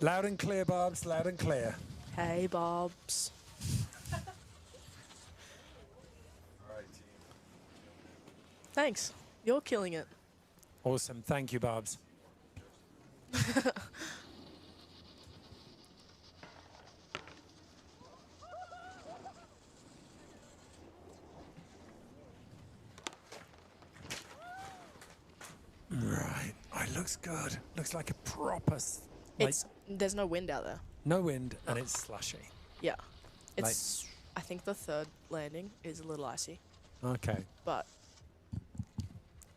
Loud and clear, Barbs, loud and clear. Hey, Bobs. Thanks. You're killing it. Awesome. Thank you, Barbs. Right. Oh, it looks good. Looks like a proper... There's no wind out there. No wind, and it's slushy. Yeah. It's... I think the third landing is a little icy. Okay. But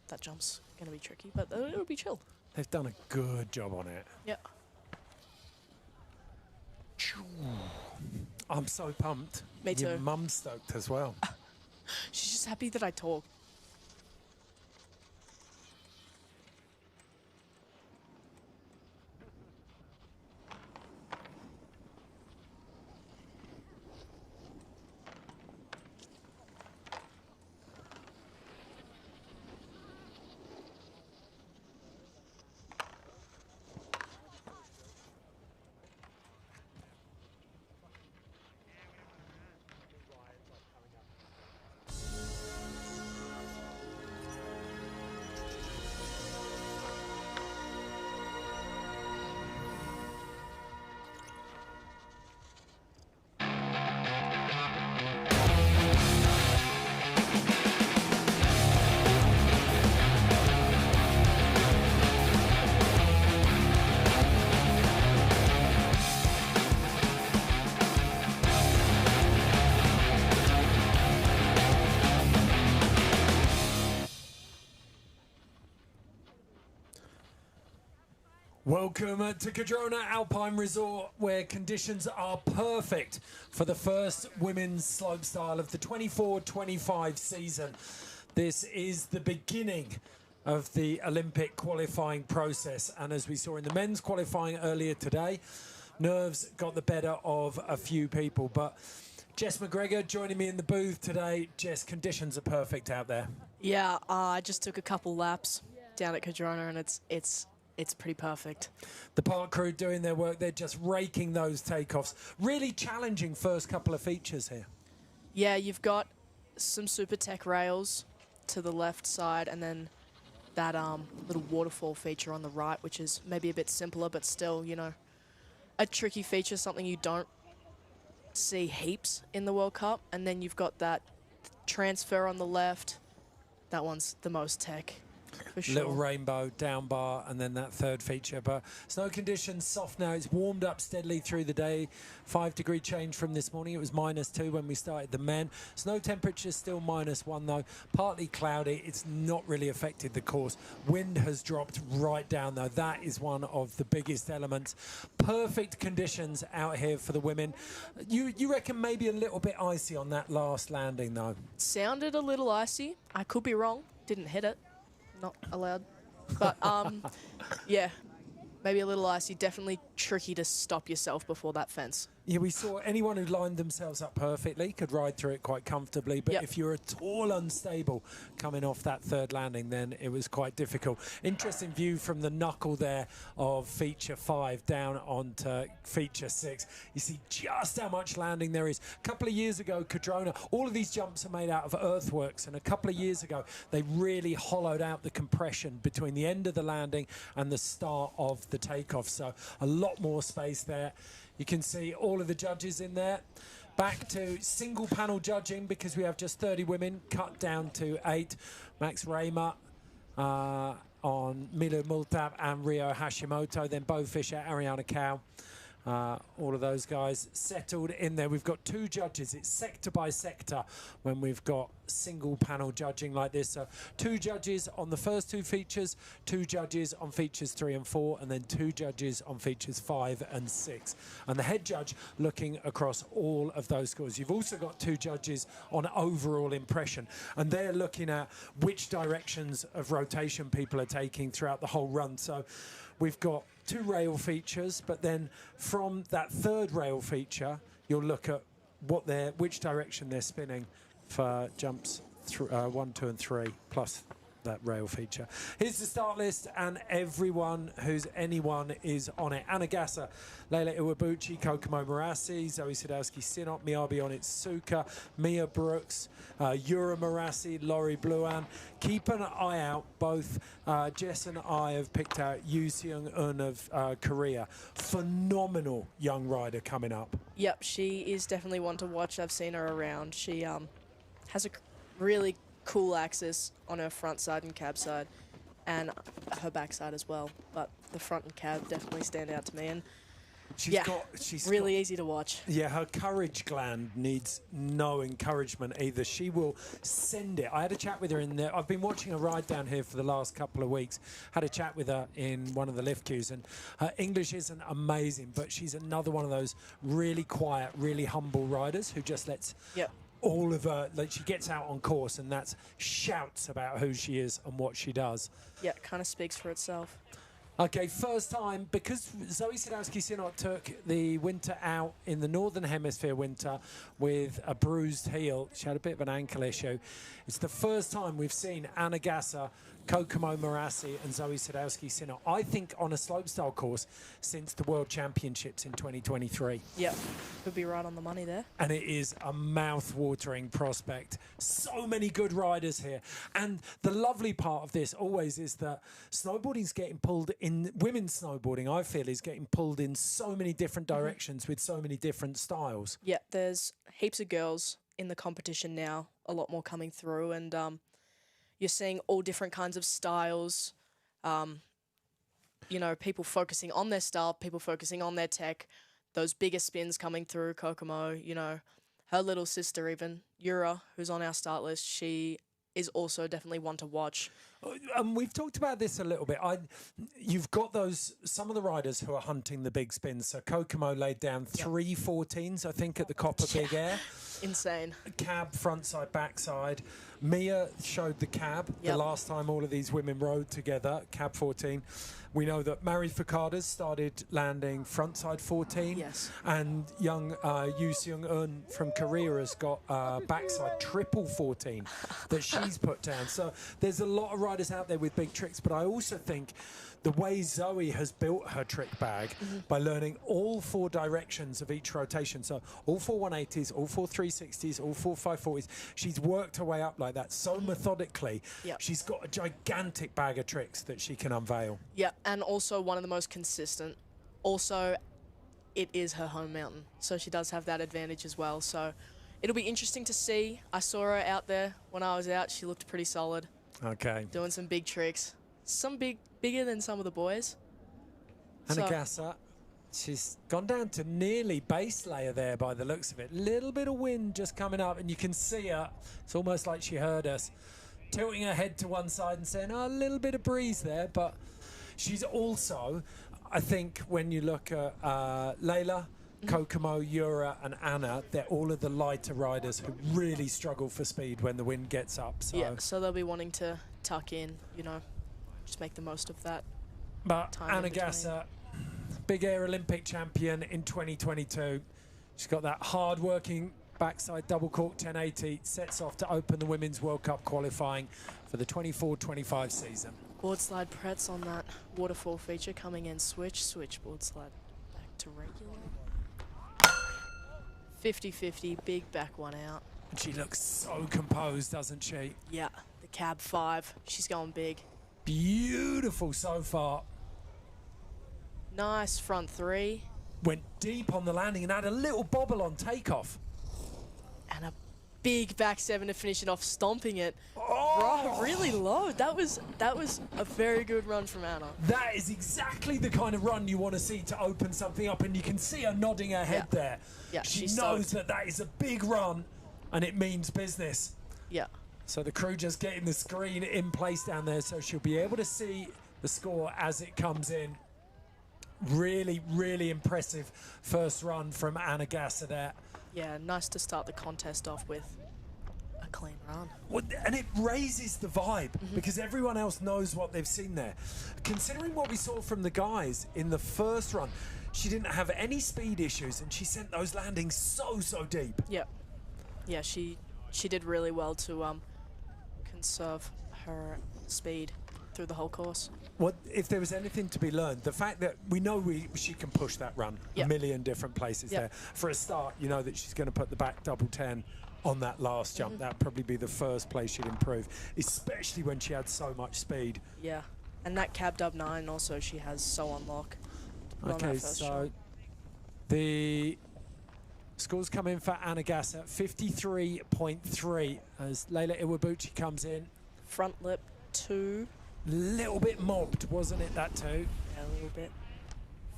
that jump's going to be tricky, but it'll be chill. They've done a good job on it. Yeah. I'm so pumped. Me too. Your mum's stoked as well. She's just happy that I talk. Welcome to Cardrona Alpine Resort, where conditions are perfect for the first women's slopestyle of the 24-25 season. This is the beginning of the Olympic qualifying process, and as we saw in the men's qualifying earlier today, nerves got the better of a few people. But Jess McGregor joining me in the booth today. Jess, conditions are perfect out there. Yeah, I just took a couple laps down at Cardrona, and it's pretty perfect. The park crew doing their work. They're just raking those takeoffs. Really challenging first couple of features here. Yeah, you've got some super tech rails to the left side, and then that little waterfall feature on the right, which is maybe a bit simpler, but still, you know, a tricky feature, something you don't see heaps in the World Cup. And then you've got that transfer on the left. That one's the most tech. For sure. Little rainbow down bar, and then that third feature. But snow conditions soft now. It's warmed up steadily through the day. 5-degree change from this morning. It was -2 when we started the men. Snow temperatures still -1 though. Partly cloudy. It's not really affected the course. Wind has dropped right down though. That is one of the biggest elements. Perfect conditions out here for the women. You reckon maybe a little bit icy on that last landing though? Sounded a little icy. I could be wrong. Didn't hit it. Not allowed, but yeah, maybe a little icy. Definitely tricky to stop yourself before that fence. Yeah, we saw anyone who lined themselves up perfectly could ride through it quite comfortably, but if you're at all unstable coming off that third landing, then it was quite difficult. Interesting view from the knuckle there of feature 5 down onto feature 6. You see just how much landing there is. A couple of years ago, Cardrona, all of these jumps are made out of earthworks, and a couple of years ago, they really hollowed out the compression between the end of the landing and the start of the takeoff, so a lot more space there. You can see all of the judges in there. Back to single panel judging because we have just 30 women, cut down to 8. Max Raymer on Milu Multab and Rio Hashimoto, then Bo Fischer, Ariana Cow. All of those guys settled in there. We've got 2 judges. It's sector by sector when we've got single panel judging like this. So 2 judges on the first 2 features, 2 judges on features 3 and 4, and then 2 judges on features 5 and 6. And the head judge looking across all of those scores. You've also got 2 judges on overall impression, and they're looking at which directions of rotation people are taking throughout the whole run. So we've got 2 rail features, but then from that 3rd rail feature, you'll look at which direction they're spinning for jumps 1, 2, and 3, plus that rail feature. Here's the start list, and anyone is on it. Anna Gasser, Leila Iwabuchi, Kokomo Marassi, Zoe Sadowski-Sinop, Miyabi Onitsuka, Mia Brooks, Yura Marassi, Laurie Bluan. Keep an eye out. Both Jess and I have picked out Yu Seung-eun of Korea. Phenomenal young rider coming up. Yep, she is definitely one to watch. I've seen her around. She has a really cool axis on her front side and cab side, and her back side as well. But the front and cab definitely stand out to me. And she's really easy to watch. Yeah, her courage gland needs no encouragement either. She will send it. I had a chat with her in there. I've been watching her ride down here for the last couple of weeks. Had a chat with her in one of the lift queues, and her English isn't amazing, but she's another one of those really quiet, really humble riders who just lets all of her, like, she gets out on course and that's shouts about who she is and what she does. Yeah, it kind of speaks for itself. Okay, first time, because Zoe Sadowski-Sinop took the winter out in the Northern Hemisphere winter with a bruised heel. She had a bit of an ankle issue. It's the first time we've seen Anna Gasser, Kokomo Marassi and Zoe Sadowski-Sinop, I think, on a slopestyle course since the World Championships in 2023. Yeah, could be right on the money there. And it is a mouth-watering prospect. So many good riders here. And the lovely part of this always is that snowboarding's getting pulled in, women's snowboarding, I feel, is getting pulled in so many different directions with so many different styles. Yeah, there's heaps of girls in the competition now, a lot more coming through, and you're seeing all different kinds of styles, you know, people focusing on their style, people focusing on their tech, those bigger spins coming through. Kokomo, you know, her little sister even, Yura, who's on our start list, she is also definitely one to watch. We've talked about this a little bit. You've got some of the riders who are hunting the big spins. So Kokomo laid down 3 14s, I think, at the Copper Big Air. Insane. Cab, front side, back side. Mia showed the cab the last time all of these women rode together, cab 14. We know that Mary Fukadas started landing front side 14. Yes. And young Yu Seung-eun from Korea has got backside triple 14 that she's put down. So there's a lot of riders out there with big tricks, but I also think the way Zoe has built her trick bag by learning all 4 directions of each rotation, so all 4 180s, all 4 360s, all 4 540s, she's worked her way up like that so methodically. She's got a gigantic bag of tricks that she can unveil. Yeah, and also one of the most consistent. Also, it is her home mountain, so she does have that advantage as well. So it'll be interesting to see. I saw her out there when I was out. She looked pretty solid. Okay. Doing some big tricks. Some bigger than some of the boys. Anna Gasser, she's gone down to nearly base layer there by the looks of it. Little bit of wind just coming up, and you can see her. It's almost like she heard us, tilting her head to one side and saying, oh, a little bit of breeze there. But she's also, I think, when you look at Leila, Kokomo, Yura and Anna, they're all of the lighter riders who really struggle for speed when the wind gets up. So. Yeah, so they'll be wanting to tuck in, you know, just make the most of that. But Anna Gasser, Big Air Olympic champion in 2022. She's got that hard-working backside double cork 1080, sets off to open the Women's World Cup qualifying for the 24-25 season. Board slide Pretz on that waterfall feature coming in. Switch, board slide back to regular. 50-50, big back one out. And she looks so composed, doesn't she? Yeah, the cab 5, she's going big. Beautiful so far. Nice front 3. Went deep on the landing and had a little bobble on takeoff. And a big back 7 to finish it off, stomping it. Oh! Really low. That was a very good run from Anna. That is exactly the kind of run you want to see to open something up, and you can see her nodding her head there. Yeah, she knows that is a big run, and it means business. Yeah. So the crew just getting the screen in place down there, so she'll be able to see the score as it comes in. Really, really impressive first run from Anna Gasser there. Yeah, nice to start the contest off with a clean run. Well, and it raises the vibe because everyone else knows what they've seen there. Considering what we saw from the guys in the first run, she didn't have any speed issues and she sent those landings so deep. Yeah. Yeah, she did really well to conserve her speed through the whole course. Well, if there was anything to be learned, the fact that we know she can push that run a million different places there. For a start, you know that she's going to put the back double 10 on that last jump. That'd probably be the first place she'd improve, especially when she had so much speed. Yeah, and that cab dub 9 also she has so on lock. Okay, so the scores come in for Anagasa, 53.3 as Leila Iwabuchi comes in. Front lip 2. Little bit mobbed, wasn't it, that 2? Yeah, a little bit.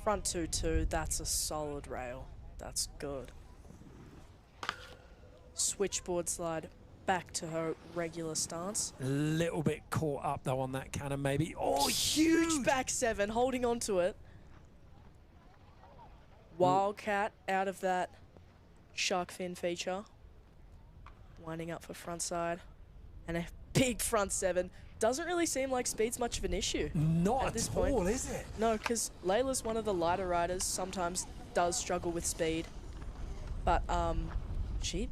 Front 2-2, that's a solid rail. That's good. Switchboard slide back to her regular stance. A little bit caught up though on that cannon maybe. Oh, huge back 7, holding on to it. Wildcat out of that shark fin feature. Winding up for front side. And a big front 7. Doesn't really seem like speed's much of an issue. Not at this at all, is it? No, because Layla's one of the lighter riders, sometimes does struggle with speed. But she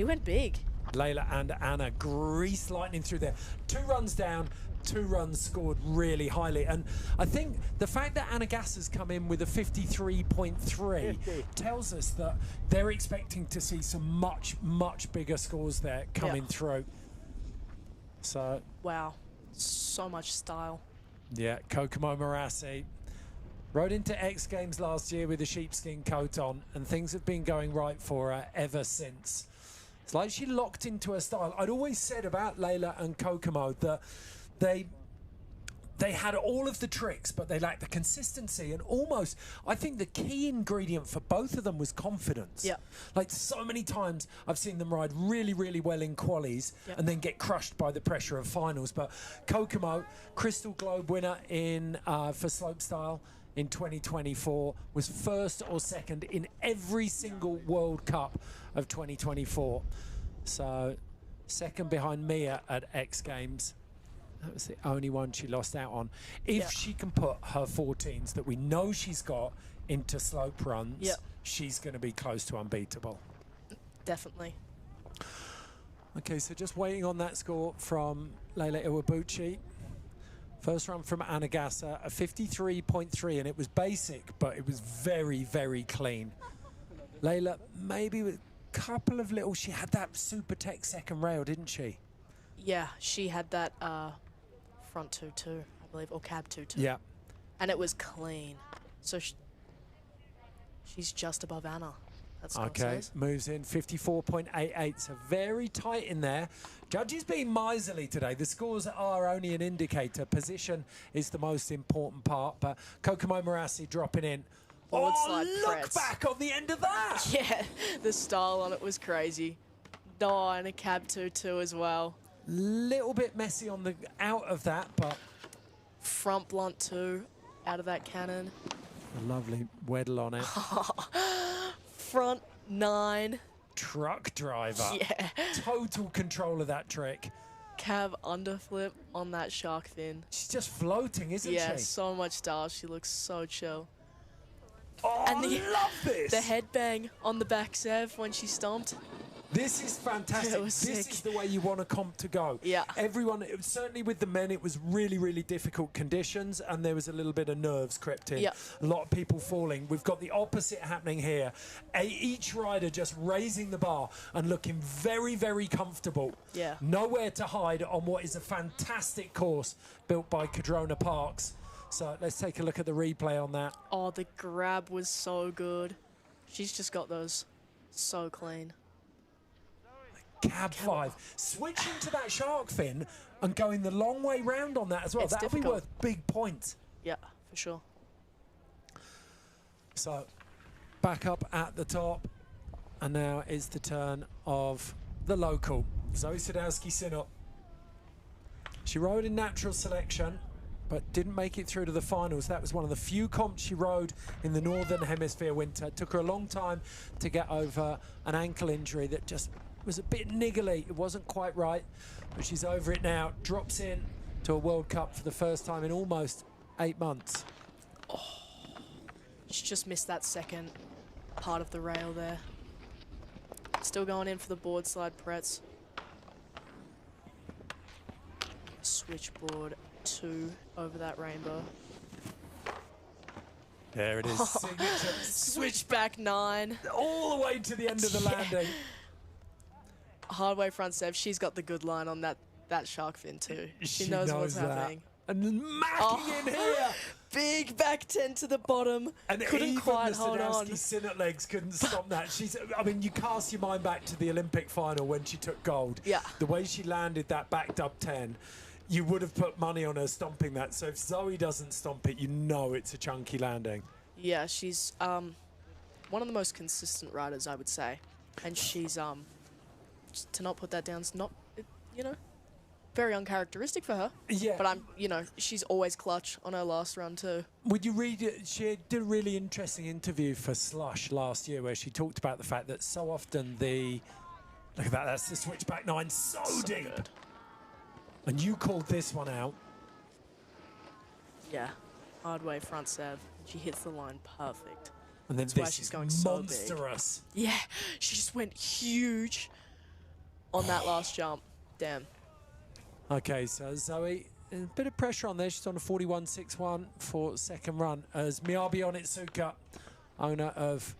went big. Leila and Anna grease lightning through there. 2 runs down, 2 runs scored really highly. And I think the fact that Anagasa's come in with a 53.3 tells us that they're expecting to see some much bigger scores there coming through. So wow, so much style. Yeah, Kokomo Marassi rode into X Games last year with a sheepskin coat on, and things have been going right for her ever since. It's like she locked into her style. I'd always said about Leila and Kokomo that they had all of the tricks, but they lacked the consistency. And almost, I think the key ingredient for both of them was confidence. Yeah. Like so many times I've seen them ride really well in qualies and then get crushed by the pressure of finals. But Kokomo, Crystal Globe winner in for slopestyle in 2024, was first or second in every single World Cup of 2024. So second behind Mia at X Games. That was the only one she lost out on. If she can put her 14s that we know she's got into slope runs, she's going to be close to unbeatable. Definitely. Okay, so just waiting on that score from Leila Iwabuchi. First run from Anagasa, a 53.3, and it was basic, but it was very clean. Leila, maybe with a couple of little, she had that Super Tech second rail, didn't she? Yeah, she had that front 2-2, I believe, or cab 2-2. Yeah. And it was clean. So she's just above Anna. That's what it says. Moves in 54.88, so very tight in there. Judges being miserly today. The scores are only an indicator. Position is the most important part, but Kokomo Marassi dropping in. Forward slide look press. back on the end of that. Yeah, the style on it was crazy. Oh, and a cab 2-2 as well. Little bit messy on the out of that, but front blunt 2 out of that cannon. A lovely weddle on it. Front 9. Truck driver. Yeah. Total control of that trick. Cab underflip on that shark fin. She's just floating, isn't she? Yeah, so much style. She looks so chill. Oh, and I love this. The headbang on the back Sev when she stomped. This is fantastic. This is the way you want a comp to go. Yeah. Everyone, certainly with the men, it was really difficult conditions, and there was a little bit of nerves crept in. Yeah. A lot of people falling. We've got the opposite happening here. Each rider just raising the bar and looking very comfortable. Yeah. Nowhere to hide on what is a fantastic course built by Cardrona Parks. So let's take a look at the replay on that. Oh, the grab was so good. She's just got those so clean. Cab 5, switching to that shark fin and going the long way round on that as well. That'll be worth big points. Yeah, for sure. So back up at the top, and now it's the turn of the local, Zoe Sadowski-Sinnott. She rode in natural selection, but didn't make it through to the finals. That was one of the few comps she rode in the Northern Hemisphere winter. It took her a long time to get over an ankle injury that just was a bit niggly. It wasn't quite right, but she's over it now. Drops in to a World Cup for the first time in almost 8 months. Oh, she just missed that second part of the rail there. Still going in for the board slide, Pretz. switchboard 2 over that rainbow. There it is. Signature. Switchback 9. All the way to the end of the landing. Hard way front sev. She's got the good line on that shark fin too. She knows what's happening. And macking in here. Big back 10 to the bottom. And couldn't even quite the hold on. Sinnock legs couldn't stop that. I mean, you cast your mind back to the Olympic final when she took gold. Yeah. The way she landed that back dub 10, you would have put money on her stomping that. So if Zoe doesn't stomp it, you know it's a chunky landing. Yeah, she's one of the most consistent riders, I would say. And she's to not put that down is not, you know, very uncharacteristic for her. Yeah. But she's always clutch on her last run too. Would you read it? She did a really interesting interview for Slush last year where she talked about the fact that so often look at that, that's the switchback 9 so deep. Good. And you called this one out. Yeah, hard way front sev. She hits the line perfect. And then That's this why she's is going so big. monstrous. Yeah, she just went huge on that last jump. Damn. Okay, so Zoe, a bit of pressure on there. She's on a 41.61 for second run as Miyabi Onitsuka, owner of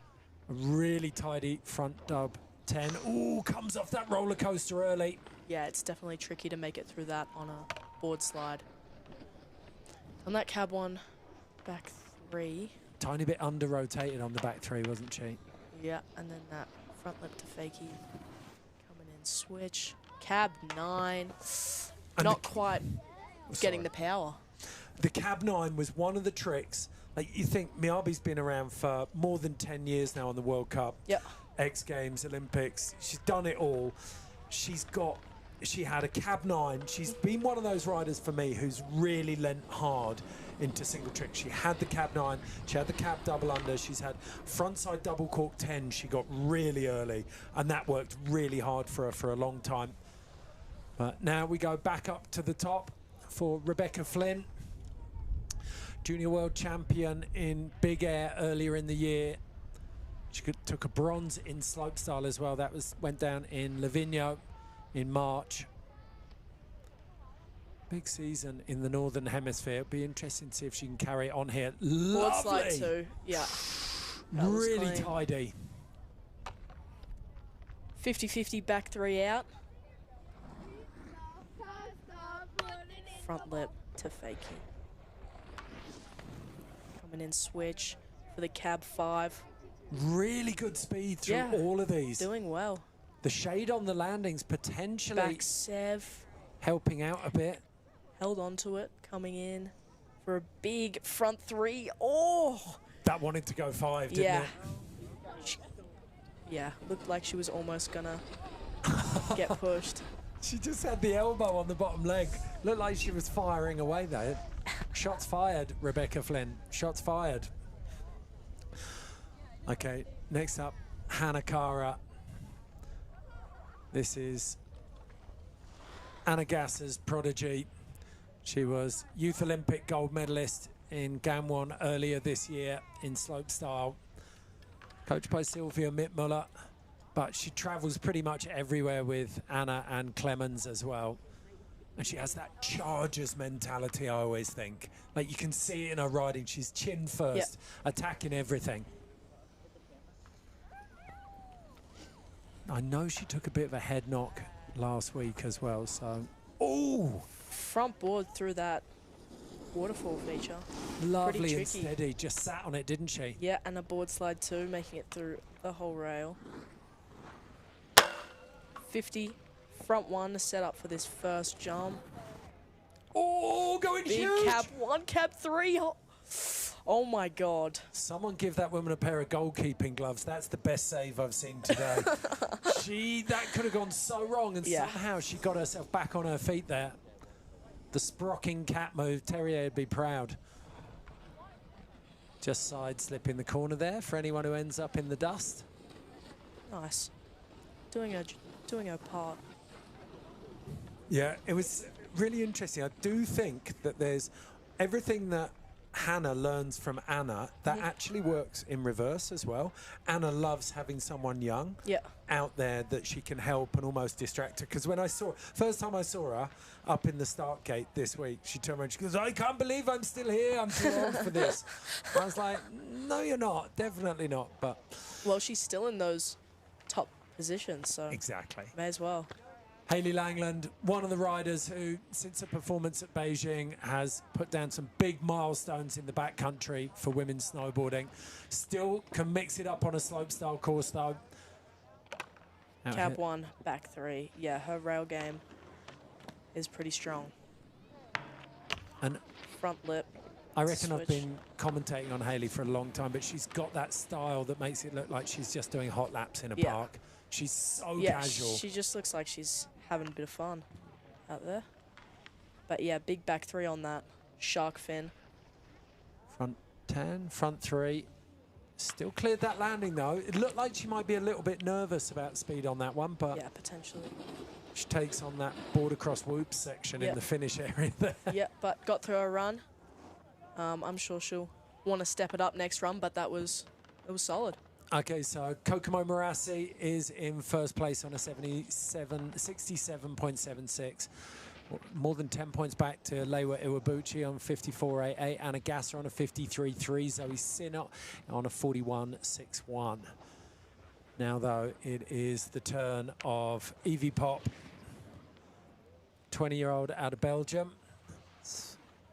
a really tidy front dub 10. Ooh, comes off that roller coaster early. Yeah, it's definitely tricky to make it through that on a board slide. On that cab one, back 3. Tiny bit under rotated on the back 3, wasn't she? Yeah, and then that front lip to fakie. Coming in switch. Cab 9. And Not quite getting the power. The cab 9 was one of the tricks. Like, you think Miyabi's been around for more than 10 years now on the World Cup. Yep. X Games, Olympics. She's done it all. She had a cab 9. She's been one of those riders for me who's really lent hard into single tricks. She had the cab 9. She had the cab double under. She's had frontside double cork 10. She got really early, and that worked really hard for her for a long time. But now we go back up to the top for Rebecca Flynn, junior world champion in big air earlier in the year. She took a bronze in slopestyle as well. That went down in Livigno in March. Big season in the Northern Hemisphere. It'll be interesting to see if she can carry it on here. Board slide Lovely. 2. Yeah. Really tidy. 50-50 back 3 out. Front lip to fakie. Coming in switch for the cab 5. Really good speed through all of these. Doing well. The shade on the landings potentially Back sev. helping out a bit. Held onto it. Coming in for a big front 3. Oh! That wanted to go 5, didn't it? Yeah, looked like she was almost gonna get pushed. She just had the elbow on the bottom leg. Looked like she was firing away though. Shots fired, Rebecca Flynn. Shots fired. Okay, next up, Hanakara. This is Anna Gasser's prodigy. She was Youth Olympic gold medalist in Gangwon earlier this year in slopestyle. Coached by Sylvia Mittmuller. But she travels pretty much everywhere with Anna and Clemens as well. And she has that chargers mentality, I always think. Like, you can see it in her riding. She's chin first, attacking everything. I know she took a bit of a head knock last week as well, so... Oh! Front board through that waterfall feature. Lovely and steady. Just sat on it, didn't she? Yeah, and a board slide too, making it through the whole rail. 50, front 1 to set up for this first jump. Oh, going big huge! Cab 1, cab 3. Oh my God. Someone give that woman a pair of goalkeeping gloves. That's the best save I've seen today. That could have gone so wrong, and somehow she got herself back on her feet there. The sprocking cat move. Terrier would be proud. Just side slip in the corner there for anyone who ends up in the dust. Nice. Doing her part. Yeah, it was really interesting. I do think that there's everything that Hannah learns from Anna, that actually works in reverse as well. Anna loves having someone young out there that she can help and almost distract her. Because when I saw, first time I saw her up in the start gate this week, she turned around and she goes, I can't believe I'm still here. I'm too old for this. I was like, no, you're not. Definitely not. But well, she's still in those top positions, so exactly. May as well. Hayley Langland, one of the riders who, since her performance at Beijing, has put down some big milestones in the backcountry for women's snowboarding. Still can mix it up on a slopestyle course, though. Cab 1, back 3. Yeah, her rail game is pretty strong. And front lip. I reckon I've been commentating on Hayley for a long time, but she's got that style that makes it look like she's just doing hot laps in a park. She's so casual. She just looks like she's having a bit of fun out there. But yeah, big back 3 on that. Shark fin. Front 10, front 3. Still cleared that landing, though. It looked like she might be a little bit nervous about speed on that one, but yeah, potentially. She takes on that border cross whoops section in the finish area there. Yeah, but got through her run. I'm sure she'll want to step it up next run, but it was solid. Okay, so Kokomo Marassi is in first place on a 67.76. More than 10 points back to Leiwa Iwabuchi on 54.88. Anna Gasser on a 53.3. Zoe Sinnott on a 41.61. Now, though, it is the turn of Evie Pop, 20-year-old out of Belgium.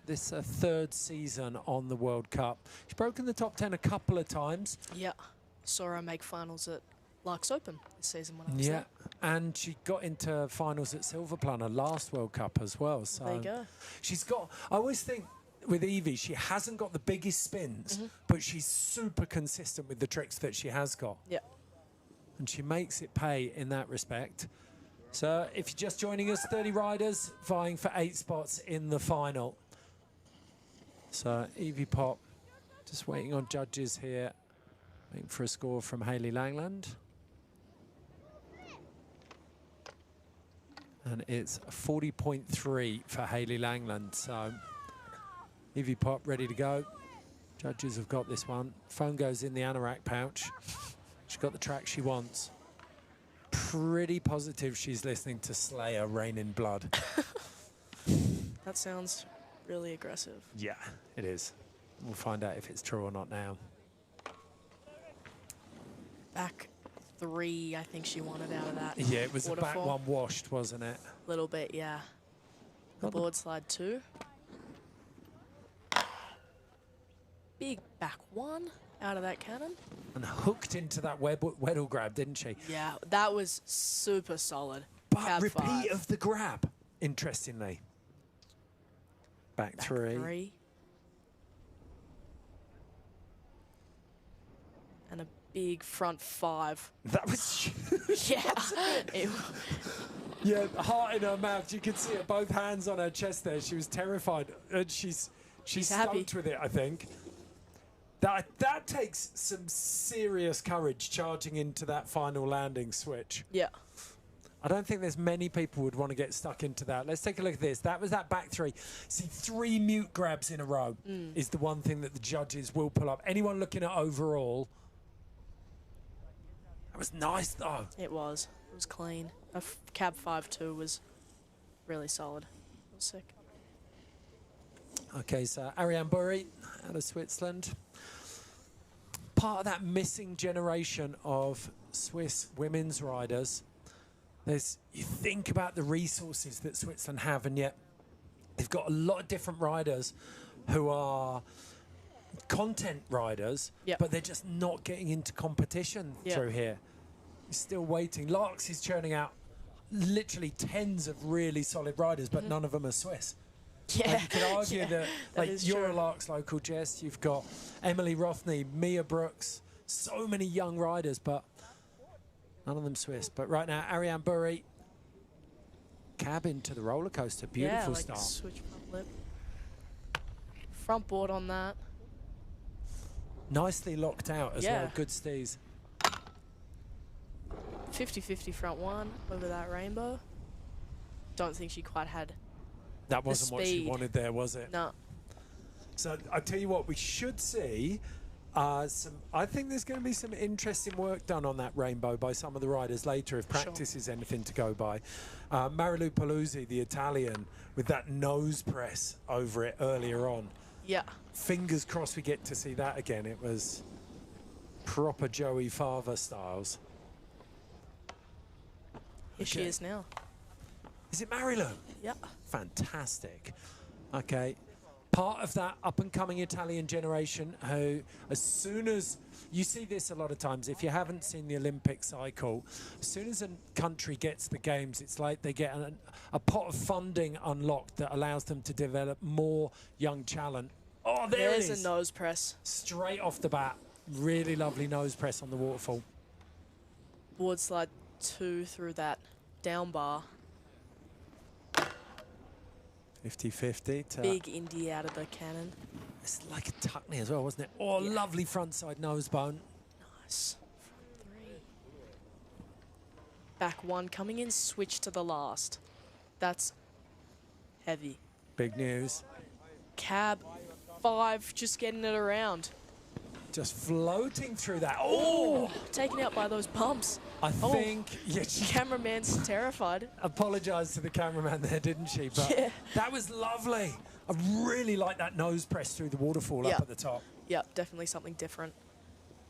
This third season on the World Cup. She's broken the top 10 a couple of times. Yeah. Saw her make finals at Larks Open this season when I was there. And she got into finals at Silverplunner last World Cup as well. So there you go. She's got, I always think with Evie, she hasn't got the biggest spins, but she's super consistent with the tricks that she has got. Yeah. And she makes it pay in that respect. So if you're just joining us, 30 riders vying for 8 spots in the final. So Evie Pop just waiting on judges here. Waiting for a score from Hayley Langland. And it's 40.3 for Hayley Langland. So Evie Pop ready to go. Judges have got this one. Phone goes in the anorak pouch. She's got the track she wants. Pretty positive she's listening to Slayer, Rain in Blood. That sounds really aggressive. Yeah, it is. We'll find out if it's true or not now. Back 3, I think she wanted out of that. Yeah, it was waterfall. the back one washed, wasn't it? A little bit, yeah. The board slide 2. Big back 1 out of that cannon. And hooked into that Weddle grab, didn't she? Yeah, that was super solid. But Cab repeat 5. of the grab, interestingly. Back 3. And a big front 5. That was yeah. Yeah, heart in her mouth. You could see it, both hands on her chest there. She was terrified. And she's happy stoked with it, I think. That takes some serious courage, charging into that final landing switch. Yeah. I don't think there's many people would want to get stuck into that. Let's take a look at this. That was that back 3. See, 3 mute grabs in a row is the one thing that the judges will pull up. Anyone looking at overall, that was nice, though. It was. It was clean. Cab 5 too was really solid. It was sick. Okay, so Ariane Burry out of Switzerland. Part of that missing generation of Swiss women's riders. You think about the resources that Switzerland have, and yet they've got a lot of different riders who are content riders, but they're just not getting into competition through here. You're still waiting. Larks is churning out literally tens of really solid riders, but none of them are Swiss. Yeah. Like you could argue that you're a Larks local, Jess. You've got Emily Rothney, Mia Brooks, so many young riders, but none of them Swiss. But right now, Ariane Burry, cab into the roller coaster. Beautiful start. Switch front lip. Front board on that. Nicely locked out as well. Good stees. 50-50 front 1 over that rainbow. Don't think she quite had that wasn't what she wanted there, was it? No. So I tell you what, we should see I think there's going to be some interesting work done on that rainbow by some of the riders later if practice is anything to go by. Marilu Paluzzi, the Italian, with that nose press over it earlier on. Yeah. Fingers crossed we get to see that again. It was proper Joey Fava styles. Here she is now. Is it Marilu? Yeah. Fantastic. Okay. Part of that up-and-coming Italian generation who, as soon as, you see this a lot of times, if you haven't seen the Olympic cycle, as soon as a country gets the games, it's like they get a pot of funding unlocked that allows them to develop more young talent. Oh, there's a nose press. Straight off the bat. Really lovely nose press on the waterfall. Board slide 2 through that down bar. 50-50. Big indie out of the cannon. It's like a tuckney as well, wasn't it? Oh, yeah. Lovely front side nose bone. Nice. Front 3. Back 1 coming in, switch to the last. That's heavy. Big news. Cab 5 just getting it around. Just floating through that. Oh, taken out by those bumps. I think... Yeah, cameraman's terrified. Apologised to the cameraman there, didn't she? But yeah. That was lovely. I really like that nose press through the waterfall up at the top. Yeah, definitely something different.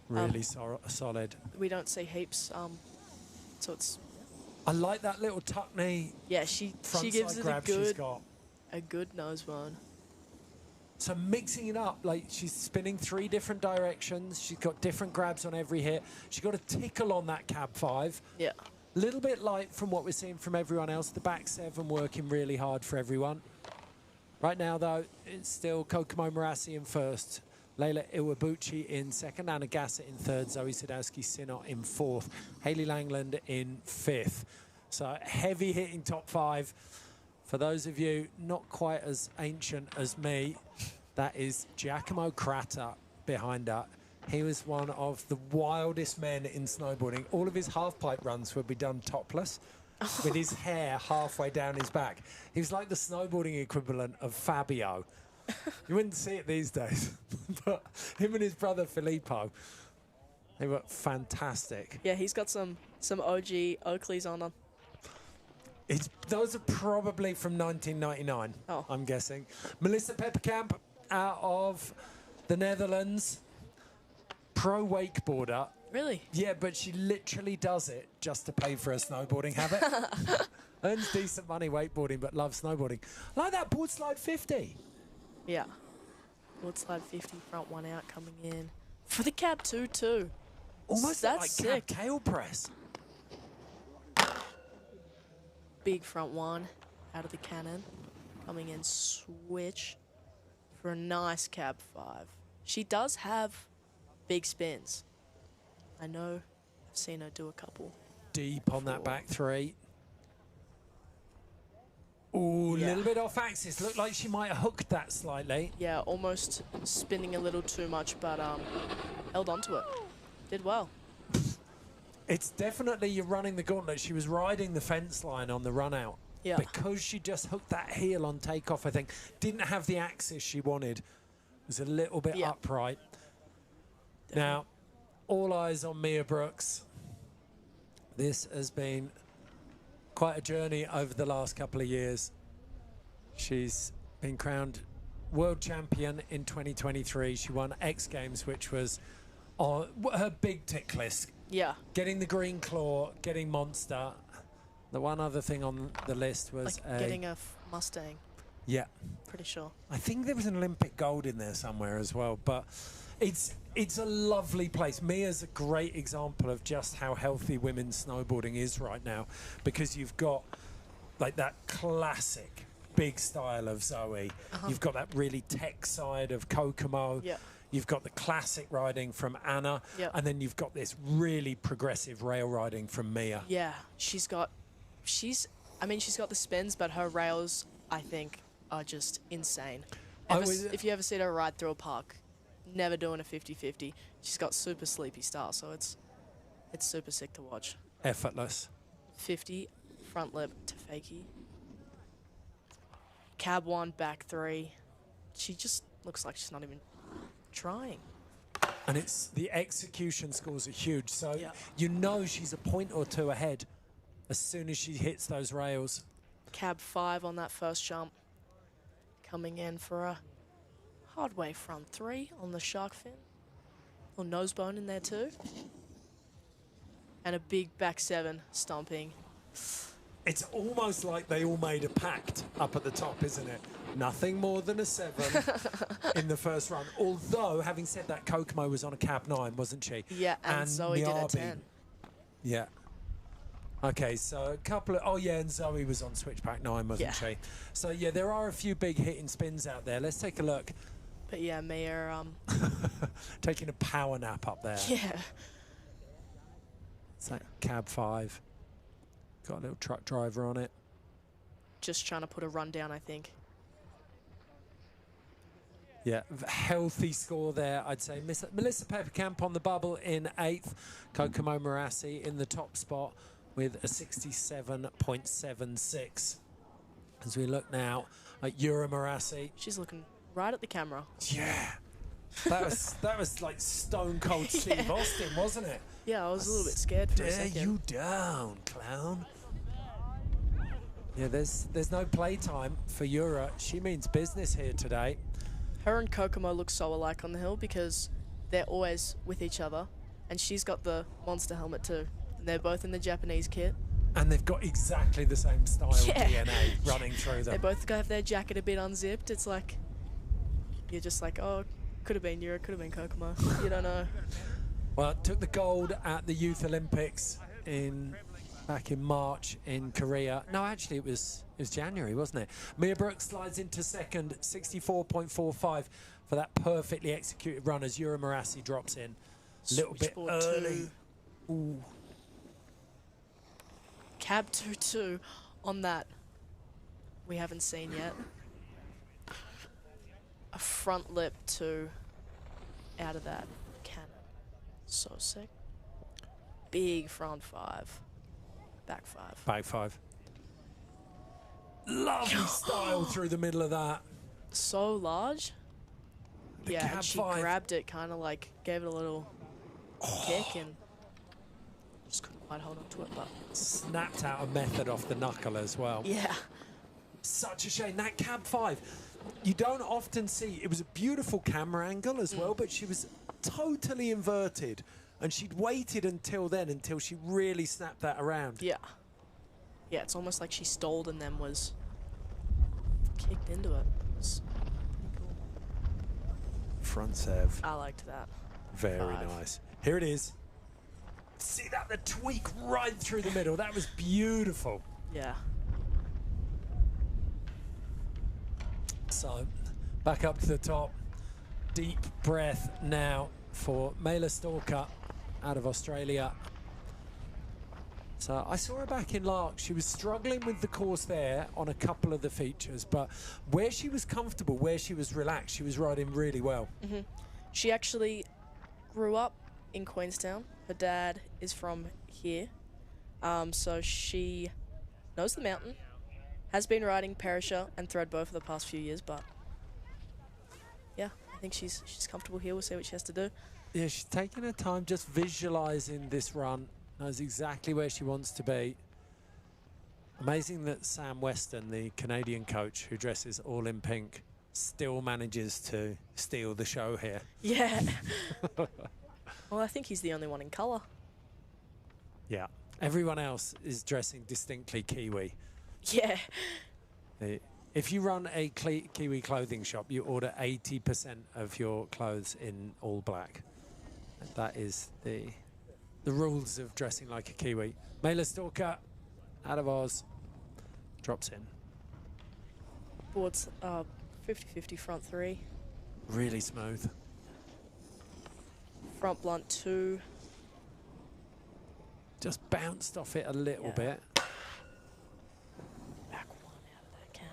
Really solid. We don't see heaps, so it's... I like that little tuckney. Yeah, she gives it a good nose bone. So mixing it up, like she's spinning 3 different directions. She's got different grabs on every hit. She got a tickle on that cab 5. Yeah. A little bit light from what we're seeing from everyone else. The back 7 working really hard for everyone. Right now, though, it's still Kokomo Marassi in first. Leila Iwabuchi in second. Anna Gassett in third. Zoe Sadowski-Sinnott in fourth. Hayley Langland in fifth. So heavy hitting top 5. For those of you not quite as ancient as me, that is Giacomo Cratta behind her. He was one of the wildest men in snowboarding. All of his half-pipe runs would be done topless with his hair halfway down his back. He was like the snowboarding equivalent of Fabio. You wouldn't see it these days. But him and his brother Filippo, they were fantastic. Yeah, he's got some OG Oakleys on them. Those are probably from 1999, I'm guessing. Melissa Pepperkamp out of the Netherlands, pro wakeboarder. Really? Yeah, but she literally does it just to pay for her snowboarding habit. Earns decent money wakeboarding, but loves snowboarding. I like that board slide 50. Yeah. Board slide 50, front 1 out coming in. For the cab 2 too. Almost that's like sick. cab tail press. Big front 1 out of the cannon. Coming in switch for a nice cab 5. She does have big spins. I know I've seen her do a couple. Deep on that back 3. Ooh, a little bit off axis. Looked like she might have hooked that slightly. Yeah, almost spinning a little too much, but held onto it. Did well. It's definitely you're running the gauntlet. She was riding the fence line on the run out. Yeah. Because she just hooked that heel on takeoff, I think. Didn't have the axis she wanted. It was a little bit upright. Definitely. Now, all eyes on Mia Brooks. This has been quite a journey over the last couple of years. She's been crowned world champion in 2023. She won X Games, which was on her big tick list. Yeah. Getting the green claw, getting Monster. The one other thing on the list was like getting a Mustang. Yeah. Pretty sure. I think there was an Olympic gold in there somewhere as well, but it's a lovely place. Mia's a great example of just how healthy women's snowboarding is right now, because you've got like that classic big style of Zoe. You've got that really tech side of Kokomo. Yeah. You've got the classic riding from Anna, and then you've got this really progressive rail riding from Mia. Yeah, she's got the spins, but her rails, I think, are just insane. If you ever see her ride through a park, never doing a 50-50. She's got super sleepy style, so it's super sick to watch. Effortless. 50, front lip to fakie. Cab 1, back 3. She just Looks like she's not even trying. And it's the execution scores are huge, so Yeah. you know she's a point or two ahead as soon as she hits those rails. Cab 5 on that first jump. Coming in for a hard way front 3 on the shark fin. Or nose bone in there too. And a big back 7 stomping. It's almost like they all made a pact up at the top, isn't it? Nothing more than a 7 in the first run. Although, having said that, Kokomo was on a cab 9, wasn't she? Yeah, and Zoe did a Miyabi. 10. Yeah. Okay, so a couple of... Oh, yeah, and Zoe was on switchback 9, wasn't she? So, yeah, there are a few big hitting spins out there. Let's take a look. But yeah, Mia, Taking a power nap up there. yeah. It's that cab 5. Got a little truck driver on it. Just trying to put a run down, I think. Yeah, healthy score there, I'd say. Melissa Peppercamp on the bubble in 8th. Kokomo Marassi in the top spot with a 67.76. As we look now at Yura Marassi. She's looking right at the camera. Yeah. That was like stone cold Steve Austin, wasn't it? Yeah, I was a little bit scared for a Stare second. you down, clown. Yeah, there's no playtime for Yura. She means business here today. Her and Kokomo look so alike on the hill because they're always with each other. And she's got the monster helmet too. And they're both in the Japanese kit. And they've got exactly the same style DNA running through them. They both have their jacket a bit unzipped. It's like, you're just like, oh, could have been Yura, could have been Kokomo. You don't know. Well, took the gold at the Youth Olympics back in March in Korea. No, actually it was January, wasn't it? Mia Brooks slides into second, 64.45 for that perfectly executed run as Yura Marassi drops in. A little bit early. Ooh. Cab 2-2 on that. We haven't seen yet. A front lip 2 out of that cannon. So sick. Big front 5. Back 5. Back 5. Lovely style through the middle of that. So large. The yeah, cab and she 5. grabbed it, kind of like gave it a little kick and just couldn't quite hold on to it. But Snapped out a method off the knuckle as well. yeah. Such a shame. That cab 5, you don't often see. It was a beautiful camera angle as well, but she was totally inverted. And she'd waited until then, until she really snapped that around. Yeah. Yeah, it's almost like she stalled and then was kicked into it. It's cool. Front serve. I liked that. Very 5. nice. Here it is. See that? The tweak right through the middle. That was beautiful. Yeah. So, back up to the top. Deep breath now for Mela Stalker out of Australia. So I saw her back in Lark. She was struggling with the course there on a couple of the features, but where she was comfortable, where she was relaxed, she was riding really well. She actually grew up in Queenstown. Her dad is from here. So she knows the mountain, has been riding Perisher and Threadbow for the past few years, but yeah, I think she's comfortable here. We'll see what she has to do. Yeah, she's taking her time just visualising this run. Knows exactly where she wants to be. Amazing that Sam Weston, the Canadian coach who dresses all in pink, still manages to steal the show here. Yeah. Well, I think he's the only one in colour. Yeah. Everyone else is dressing distinctly Kiwi. Yeah. If you run a Kiwi clothing shop, you order 80% of your clothes in all black. That is the rules of dressing like a Kiwi. Mela Stalker out of Oz drops in. Boards 50-50 front 3. Really smooth. Front blunt 2. Just bounced off it a little bit. Back 1 out of that cannon.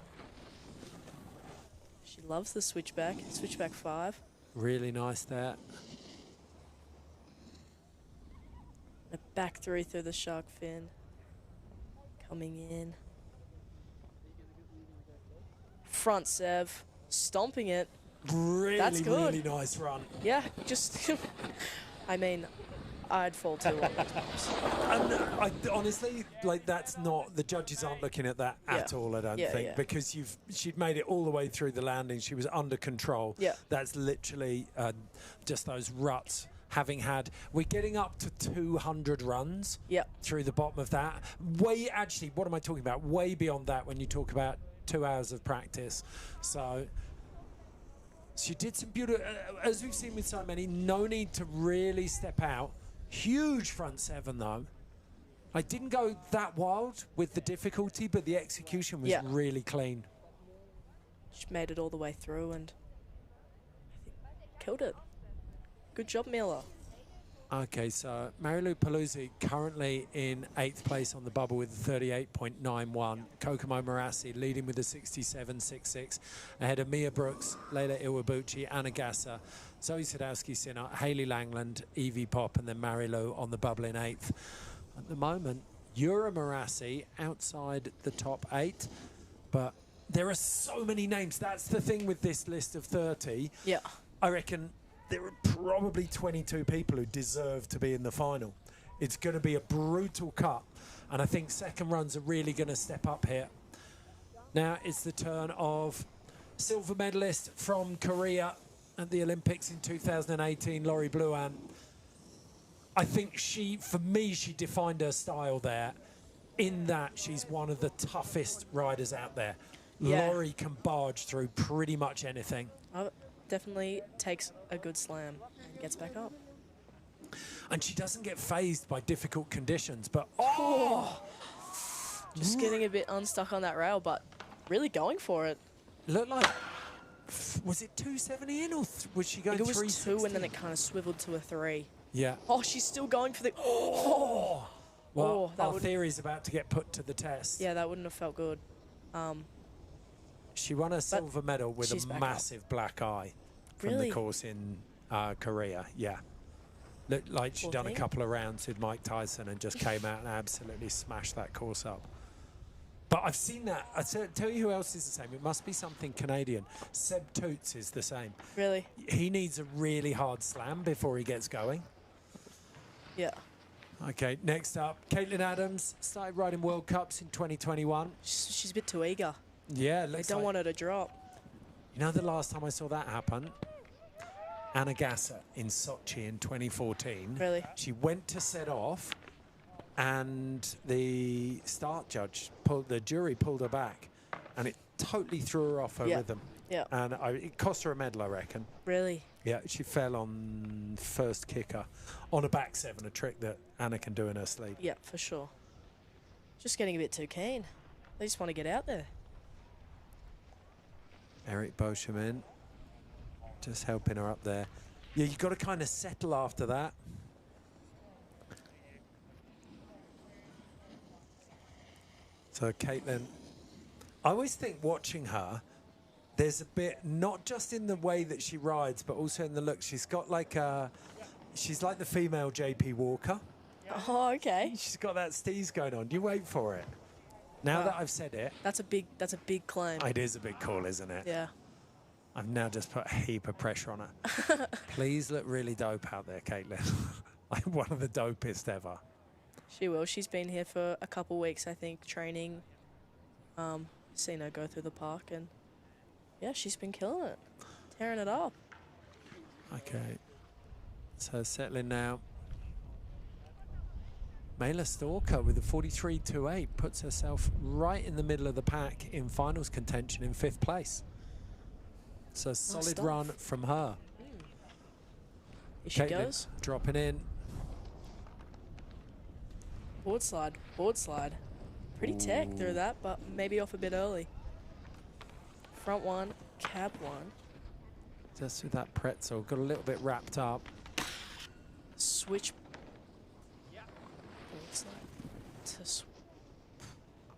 She loves the switchback. Switchback 5. Really nice there. A back 3 through the shark fin. Coming in. Front sev. Stomping it. That's good. Really nice run. Yeah, just, I mean, I'd fall too on those times. And I honestly, like, that's not, the judges aren't looking at that at all, I don't think, because she'd made it all the way through the landing. She was under control. Yeah. That's literally just those ruts. Having had, we're getting up to 200 runs through the bottom of that. Actually, what am I talking about? Way beyond that when you talk about 2 hours of practice. So she did some beautiful, as we've seen with so many, no need to really step out. Huge front seven though. I didn't go that wild with the difficulty, but the execution was really clean. She made it all the way through and killed it. Good job, Mila. Okay, so Marilu Paluzzi currently in 8th place on the bubble with a 38.91. Kokomo Marassi leading with a 67.66. Ahead of Mia Brooks, Leila Iwabuchi, Anna Gasser, Zoe Sadowski-Sinner, Hayley Langland, Evie Pop, and then Marilu on the bubble in 8th. At the moment, Yura Marassi outside the top 8, but there are so many names. That's the thing with this list of 30. Yeah. I reckon there are probably 22 people who deserve to be in the final. It's going to be a brutal cut, and I think second runs are really going to step up here. Now it's the turn of silver medalist from Korea at the Olympics in 2018, Laurie Bluan. I think for me, she defined her style there in that she's one of the toughest riders out there. Yeah. Laurie can barge through pretty much anything. Definitely takes a good slam and gets back up. And she doesn't get phased by difficult conditions, but just getting a bit unstuck on that rail, but really going for it. Looked like, was it 270 in, or was she going 360? It was 2 and then it kind of swiveled to a 3. Yeah. Oh, she's still going for the... Well, our theory's about to get put to the test. Yeah, that wouldn't have felt good. She won a silver medal with a massive black eye from the course in Korea. Yeah. Looked like she'd done a couple of rounds with Mike Tyson and just came out and absolutely smashed that course up. But I've seen that. I tell you who else is the same. It must be something Canadian. Seb Toots is the same. Really? He needs a really hard slam before he gets going. Yeah. Okay, next up, Caitlin Adams started riding World Cups in 2021. She's a bit too eager. Yeah, I don't want her to drop. You know, the last time I saw that happen, Anna Gasser in Sochi in 2014. Really? She went to set off, and the start judge, the jury pulled her back, and it totally threw her off her rhythm. Yeah. And it cost her a medal, I reckon. Really? Yeah, she fell on first kicker on a back seven, a trick that Anna can do in her sleep. Yeah, for sure. Just getting a bit too keen. They just want to get out there. Eric Beauchemin just helping her up there. Yeah, you've got to kind of settle after that. So Caitlin, I always think watching her, there's a bit, not just in the way that she rides, but also in the look. She's got like she's like the female JP Walker. Oh, okay. She's got that steez going on. You wait for it. Now that I've said it. That's a big claim. It is a big call, isn't it? Yeah. I've now just put a heap of pressure on her. Please look really dope out there, Caitlin. Like one of the dopest ever. She will. She's been here for a couple weeks, I think, training. Seen her go through the park, and yeah, she's been killing it, tearing it up. Okay, so settling now. Mela Stalker with a 43.28 puts herself right in the middle of the pack in finals contention in 5th place. So solid run from her. Here she goes. Dropping in. Board slide, board slide. Pretty tech through that, but maybe off a bit early. Front one, cab one. Just with that pretzel, got a little bit wrapped up. Switch.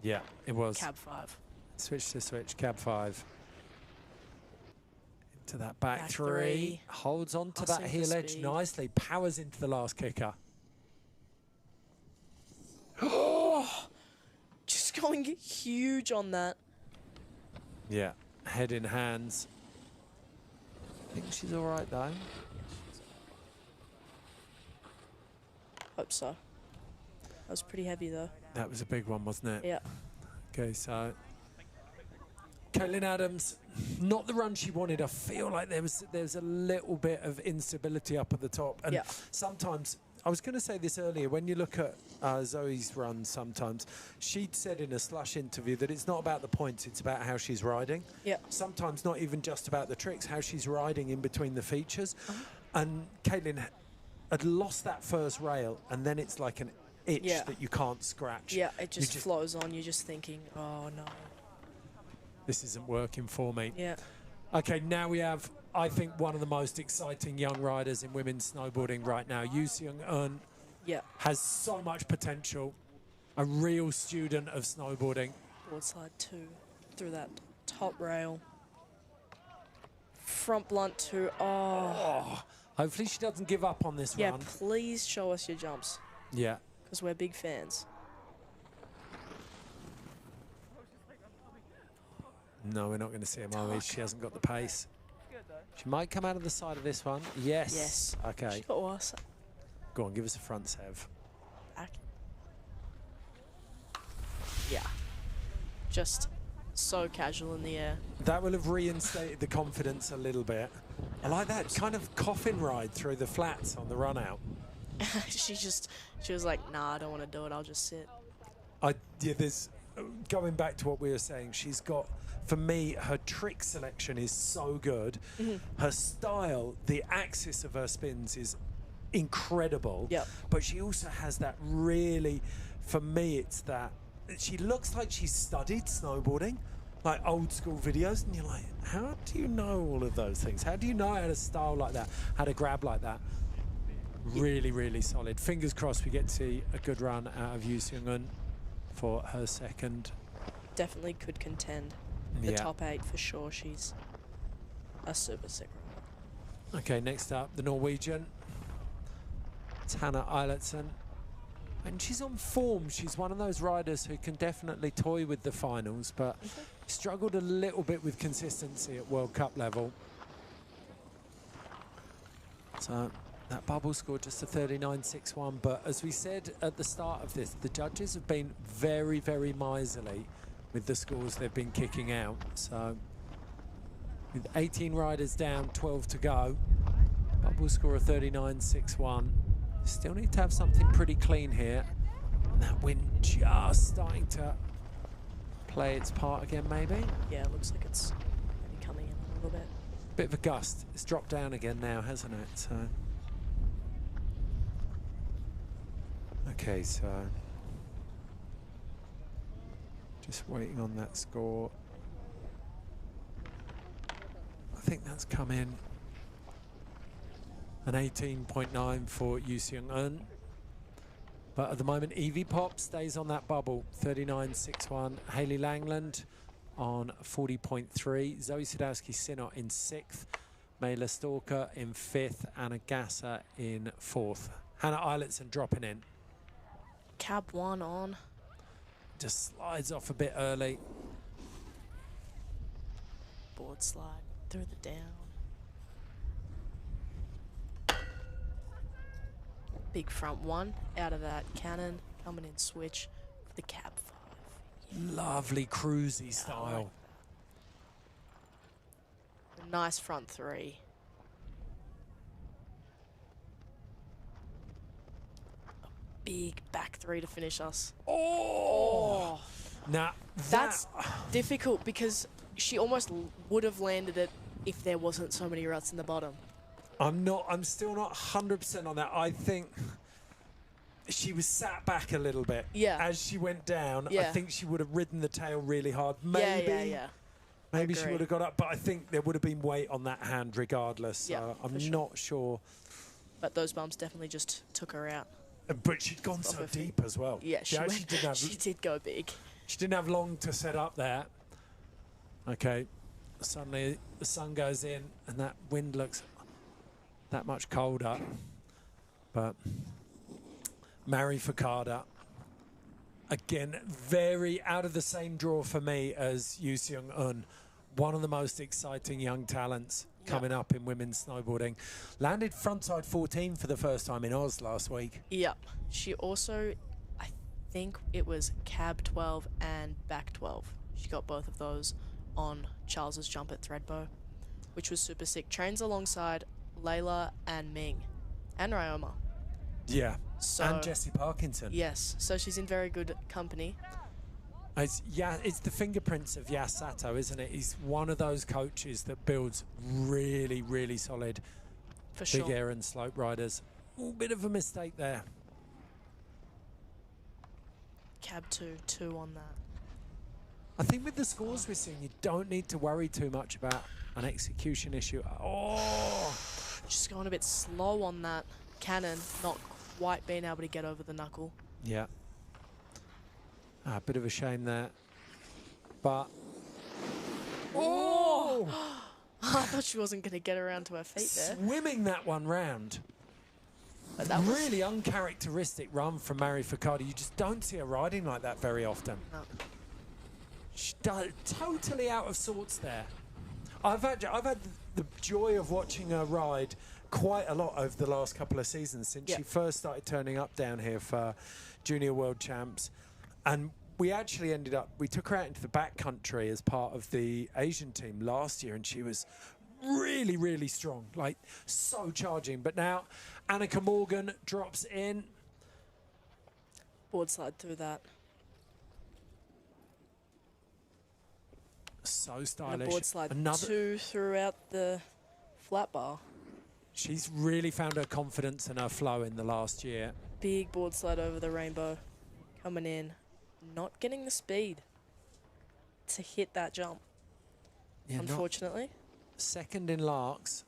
Yeah, it was. Cab 5. Switch to switch, cab 5. Into that back three. Holds on to that heel edge nicely. Powers into the last kicker. Just going huge on that. Yeah, head in hands. I think she's all right, though. Hope so. That was pretty heavy, though. That was a big one, wasn't it? Yeah. Okay, so Caitlin Adams, not the run she wanted. I feel like there's a little bit of instability up at the top. And sometimes, I was going to say this earlier, when you look at Zoe's run sometimes, she'd said in a Slush interview that it's not about the points, it's about how she's riding. Yeah. Sometimes not even just about the tricks, how she's riding in between the features. And Caitlin had lost that first rail, and then it's like an itch that you can't scratch. Yeah, it just flows on. You're just thinking, oh, no. This isn't working for me. Yeah. Okay, now we have, I think, one of the most exciting young riders in women's snowboarding right now. Yu Seung-eun has so much potential. A real student of snowboarding. Board slide 2 through that top rail. Front blunt 2. Oh. Hopefully she doesn't give up on this run. Yeah, please show us your jumps. Yeah. Because we're big fans. No, we're not going to see him, are we? She hasn't got the pace. She might come out of the side of this one. Yes. Yes. Okay. She got worse. Go on, give us a front sev. Back. Yeah. Just so casual in the air. That will have reinstated the confidence a little bit. I like that kind of coffin ride through the flats on the run out. She was like, nah, I don't want to do it. I'll just sit. Going back to what we were saying, she's got, for me, her trick selection is so good. Her style, the axis of her spins is incredible. Yep. But she also has that really, for me, it's that, she looks like she's studied snowboarding, like old school videos, and you're like, how do you know all of those things? How do you know how to style like that, how to grab like that? Really, really solid. Fingers crossed we get to see a good run out of Yu Seung-eun for her second. Definitely could contend the top 8 for sure. She's a super sick rider. Okay, next up, the Norwegian. It's Hannah Eilertsen. And she's on form. She's one of those riders who can definitely toy with the finals, but struggled a little bit with consistency at World Cup level. So that bubble score just a 39.61, but as we said at the start of this, the judges have been very, very miserly with the scores they've been kicking out. So with 18 riders down, 12 to go, bubble score of 39.61. Still need to have something pretty clean here. And that wind just starting to play its part again, maybe? Yeah, it looks like it's maybe coming in a little bit. Bit of a gust. It's dropped down again now, hasn't it? So. Okay, so just waiting on that score. I think that's come in. An 18.9 for Yu Seung-eun. But at the moment, Evie Pop stays on that bubble, 39.61. Hayley Langland on 40.3. Zoe Sadowski-Synnott in 6th. Mayla Stalker in 5th. Anna Gasser in 4th. Hannah Eilertsen dropping in. Cab 1 on. Just slides off a bit early. Board slide through the down. Big front 1 out of that cannon, coming in switch for the cab 5. Lovely cruisy style. A nice front 3. A big back 3 to finish us. Oh! Now that's difficult because she almost would have landed it if there wasn't so many ruts in the bottom. I'm still not 100% on that. I think she was sat back a little bit. Yeah. As she went down, yeah. I think she would have ridden the tail really hard. Maybe. Maybe she would have got up, but I think there would have been weight on that hand regardless. Yeah, so I'm not sure. But those bumps definitely just took her out. But she'd gone so deep as well. Yeah, she did go big. She didn't have long to set up there. Okay. Suddenly the sun goes in and that wind looks that much colder. But Mary Fakada, again, very out of the same draw for me as Yu Seung-eun. One of the most exciting young talents coming up in women's snowboarding. Landed frontside 14 for the first time in Oz last week. Yep. She also, I think it was cab 12 and back 12. She got both of those on Charles's jump at Threadbow, which was super sick. Trains alongside Layla and Ming and Ryoma. Yeah. So, and Jessie Parkinson. Yes. So she's in very good company. It's the fingerprints of Yas Sato, isn't it? He's one of those coaches that builds really, really solid big air and slope riders. A bit of a mistake there. Cab 2 on that. I think with the scores we're seeing, you don't need to worry too much about an execution issue. Oh! Just going a bit slow on that cannon, not quite being able to get over the knuckle. Yeah. A bit of a shame there. But... Oh! I thought she wasn't going to get around to her feet there. Swimming that one round. But that was really uncharacteristic run from Mary Ficcardi. You just don't see her riding like that very often. No. She does, totally out of sorts there. I've had the joy of watching her ride quite a lot over the last couple of seasons since she first started turning up down here for Junior World Champs. And we actually we took her out into the backcountry as part of the Asian team last year, and she was really, really strong, like so charging. But now Annika Morgan drops in. Board slide through that. So stylish. And a board slide 2 throughout the flat bar. She's really found her confidence and her flow in the last year. Big board slide over the rainbow. Coming in. Not getting the speed to hit that jump, unfortunately. Second in Larks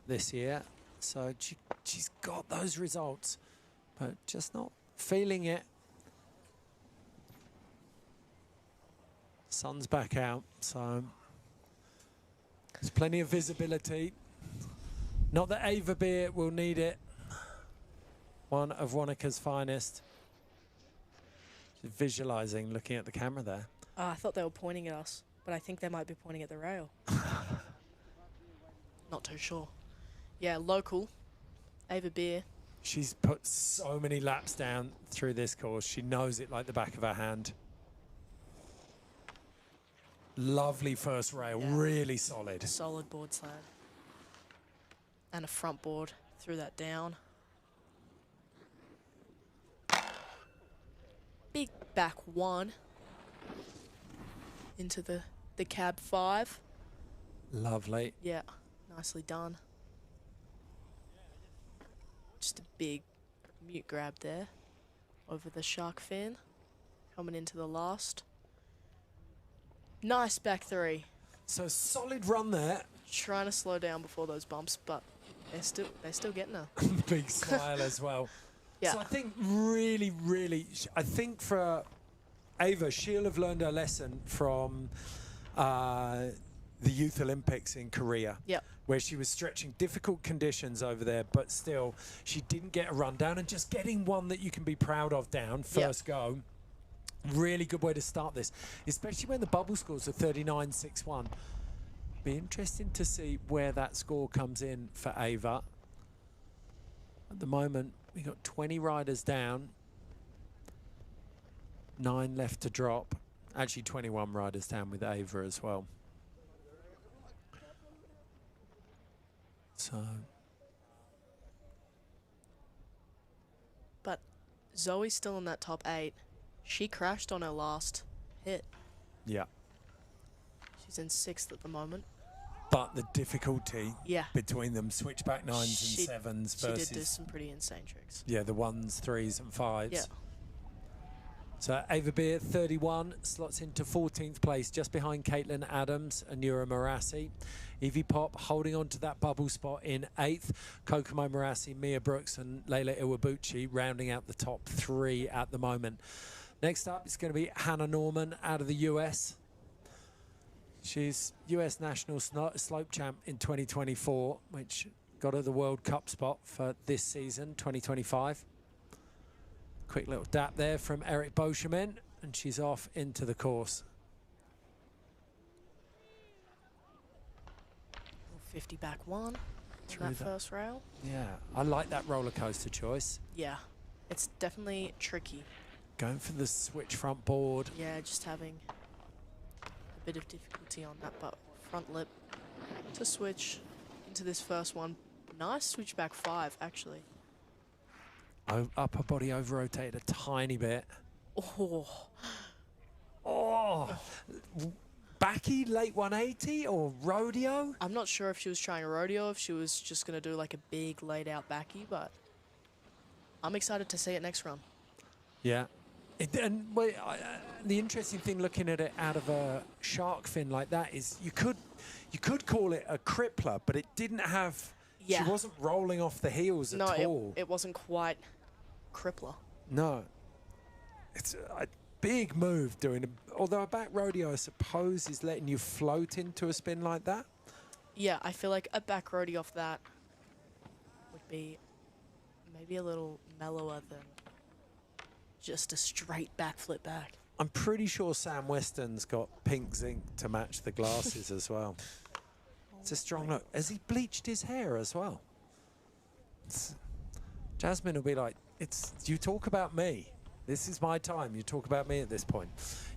this year. So she's got those results, but just not feeling it. Sun's back out, so there's plenty of visibility. Not that Ava Beer will need it. One of Wannaka's finest. She's visualising, looking at the camera there. I thought they were pointing at us, but I think they might be pointing at the rail. Not too sure. Yeah, local. Ava Beer. She's put so many laps down through this course. She knows it like the back of her hand. Lovely first rail, really solid. Solid board slide. And a front board through that down. Big back 1 into the cab 5. Lovely. Yeah, nicely done. Just a big mute grab there over the shark fin. Coming into the last. Nice back 3. So solid run there. Trying to slow down before those bumps, but they're still getting her. Big smile as well. Yeah. So I think I think for Ava, she'll have learned her lesson from the Youth Olympics in Korea. Yep. Where she was stretching difficult conditions over there, but still she didn't get a run down, and just getting one that you can be proud of down first go. Really good way to start this, especially when the bubble scores are 39.61. Be interesting to see where that score comes in for Ava. At the moment, we got 20 riders down, 9 left to drop. Actually, 21 riders down with Ava as well. So, but Zoe's still in that top 8. She crashed on her last hit. yeah. She's in 6th at the moment. But the difficulty between them, switchback 9s and 7s versus... She did do some pretty insane tricks. Yeah, the 1s, 3s and 5s. Yeah. So Ava Beer, 31, slots into 14th place, just behind Caitlin Adams and Nura Marassi. Evie Pop holding on to that bubble spot in 8th. Kokomo Marassi, Mia Brooks and Leila Iwabuchi rounding out the top 3 at the moment. Next up, it's going to be Hannah Norman out of the US. She's US National Slope Champ in 2024, which got her the World Cup spot for this season, 2025. Quick little dap there from Eric Beauchemin, and she's off into the course. 50 back one on that first rail. Yeah, I like that roller coaster choice. Yeah, it's definitely tricky. Going for the switch front board. Yeah, just having a bit of difficulty on that, but front lip to switch into this first one. Nice switch back 5, actually. Upper body over-rotated a tiny bit. Oh. Oh. Backy late 180 or rodeo? I'm not sure if she was trying a rodeo, if she was just going to do like a big laid out backy, but I'm excited to see it next run. Yeah. The interesting thing looking at it out of a shark fin like that is you could call it a crippler, but it didn't have... Yeah. She wasn't rolling off the heels at all. No, it wasn't quite crippler. No. It's a big move doing although a back rodeo, I suppose, is letting you float into a spin like that. Yeah, I feel like a back rodeo off that would be maybe a little mellower than just a straight backflip back. I'm pretty sure Sam Weston's got pink zinc to match the glasses as well. It's a strong look. Has he bleached his hair as well? Jasmine will be like, you talk about me. This is my time. You talk about me at this point.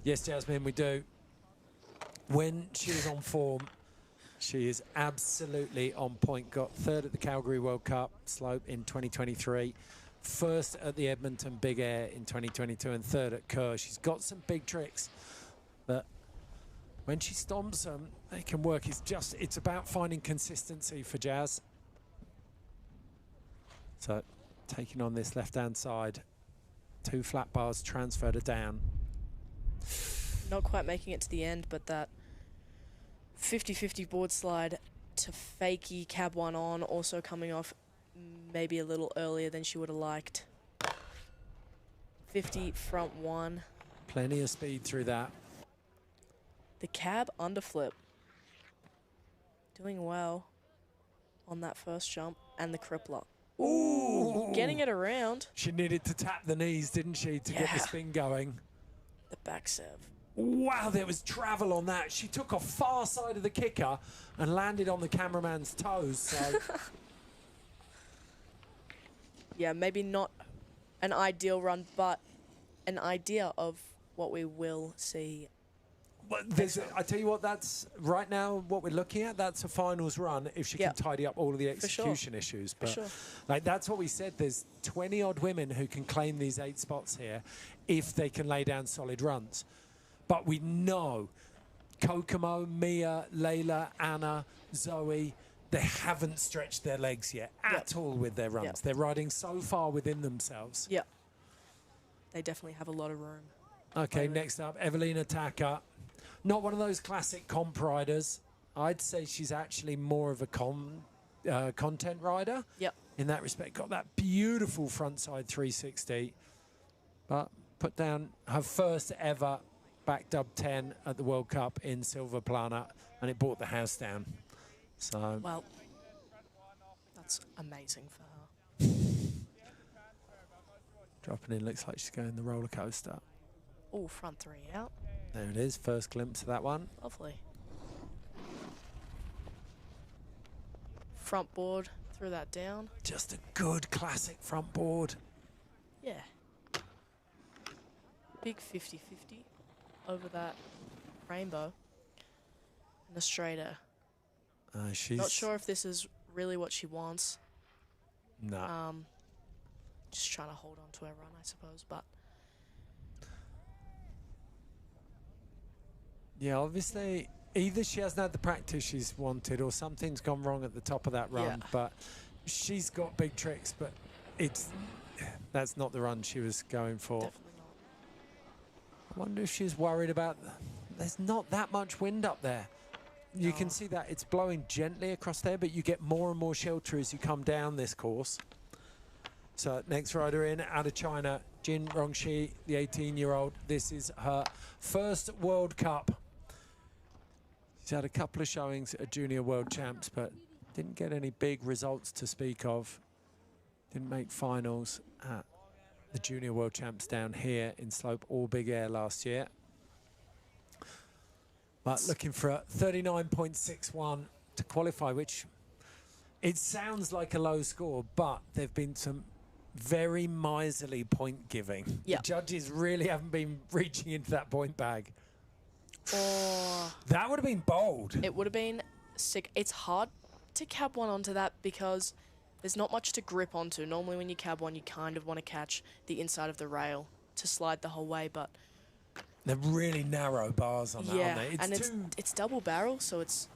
Yes, Jasmine, we do. When she is on form, she is absolutely on point. Got third at the Calgary World Cup slope in 2023, first at the Edmonton Big Air in 2022, and third at Kerr. She's got some big tricks, but when she stomps them, they can work. It's about finding consistency for Jazz. So taking on this left-hand side, 2 flat bars transferred to down. Not quite making it to the end, but that 50-50 board slide to fakie cab 1 on, also coming off maybe a little earlier than she would have liked. 50 front 1. Plenty of speed through that. The cab underflip. Doing well on that first jump, and the crippler. Ooh! Getting it around. She needed to tap the knees, didn't she, to get the spin going. The back sev. Wow, there was travel on that. She took a far side of the kicker and landed on the cameraman's toes. So. Yeah, maybe not an ideal run, but an idea of what we will see. Well, I tell you what, that's right now what we're looking at. That's a finals run if she can tidy up all of the execution issues. But like that's what we said. There's 20 odd women who can claim these 8 spots here if they can lay down solid runs. But we know Kokomo, Mia, Layla, Anna, Zoe, they haven't stretched their legs yet at all with their runs. They're riding so far within themselves. Yeah. They definitely have a lot of room. Okay, next up, Evelina Taka. Not one of those classic comp riders. I'd say she's actually more of a content rider. Yep. In that respect, got that beautiful frontside 360, but put down her first ever back dub 10 at the World Cup in Silver Plana, and it brought the house down. So well, that's amazing for her. Dropping in, looks like she's going the roller coaster. Oh, front 3 out. There it is, first glimpse of that one. Lovely. Front board, threw that down. Just a good classic front board. Yeah. Big 50-50 over that rainbow. And a straighter. She's not sure if this is really what she wants. No. Just trying to hold on to her run, I suppose, but yeah, obviously, either she hasn't had the practice she's wanted or something's gone wrong at the top of that run. Yeah. But she's got big tricks, but that's not the run she was going for. Definitely not. I wonder if she's worried about... There's not that much wind up there. You can see that it's blowing gently across there, but you get more and more shelter as you come down this course. So next rider in, out of China, Jin Rongxi, the 18-year-old. This is her first World Cup. She's had a couple of showings at Junior World Champs, but didn't get any big results to speak of. Didn't make finals at the Junior World Champs down here in Slope or Big Air last year. But looking for a 39.61 to qualify, which it sounds like a low score, but there have been some very miserly point giving. Yep. The judges really haven't been reaching into that point bag. Or That would have been bold. it would have been sick. It's hard to cab one onto that because there's not much to grip onto. Normally when you cab one, you kind of want to catch the inside of the rail to slide the whole way, but They're really narrow bars on that, yeah, aren't they? and it's double barrel, so it's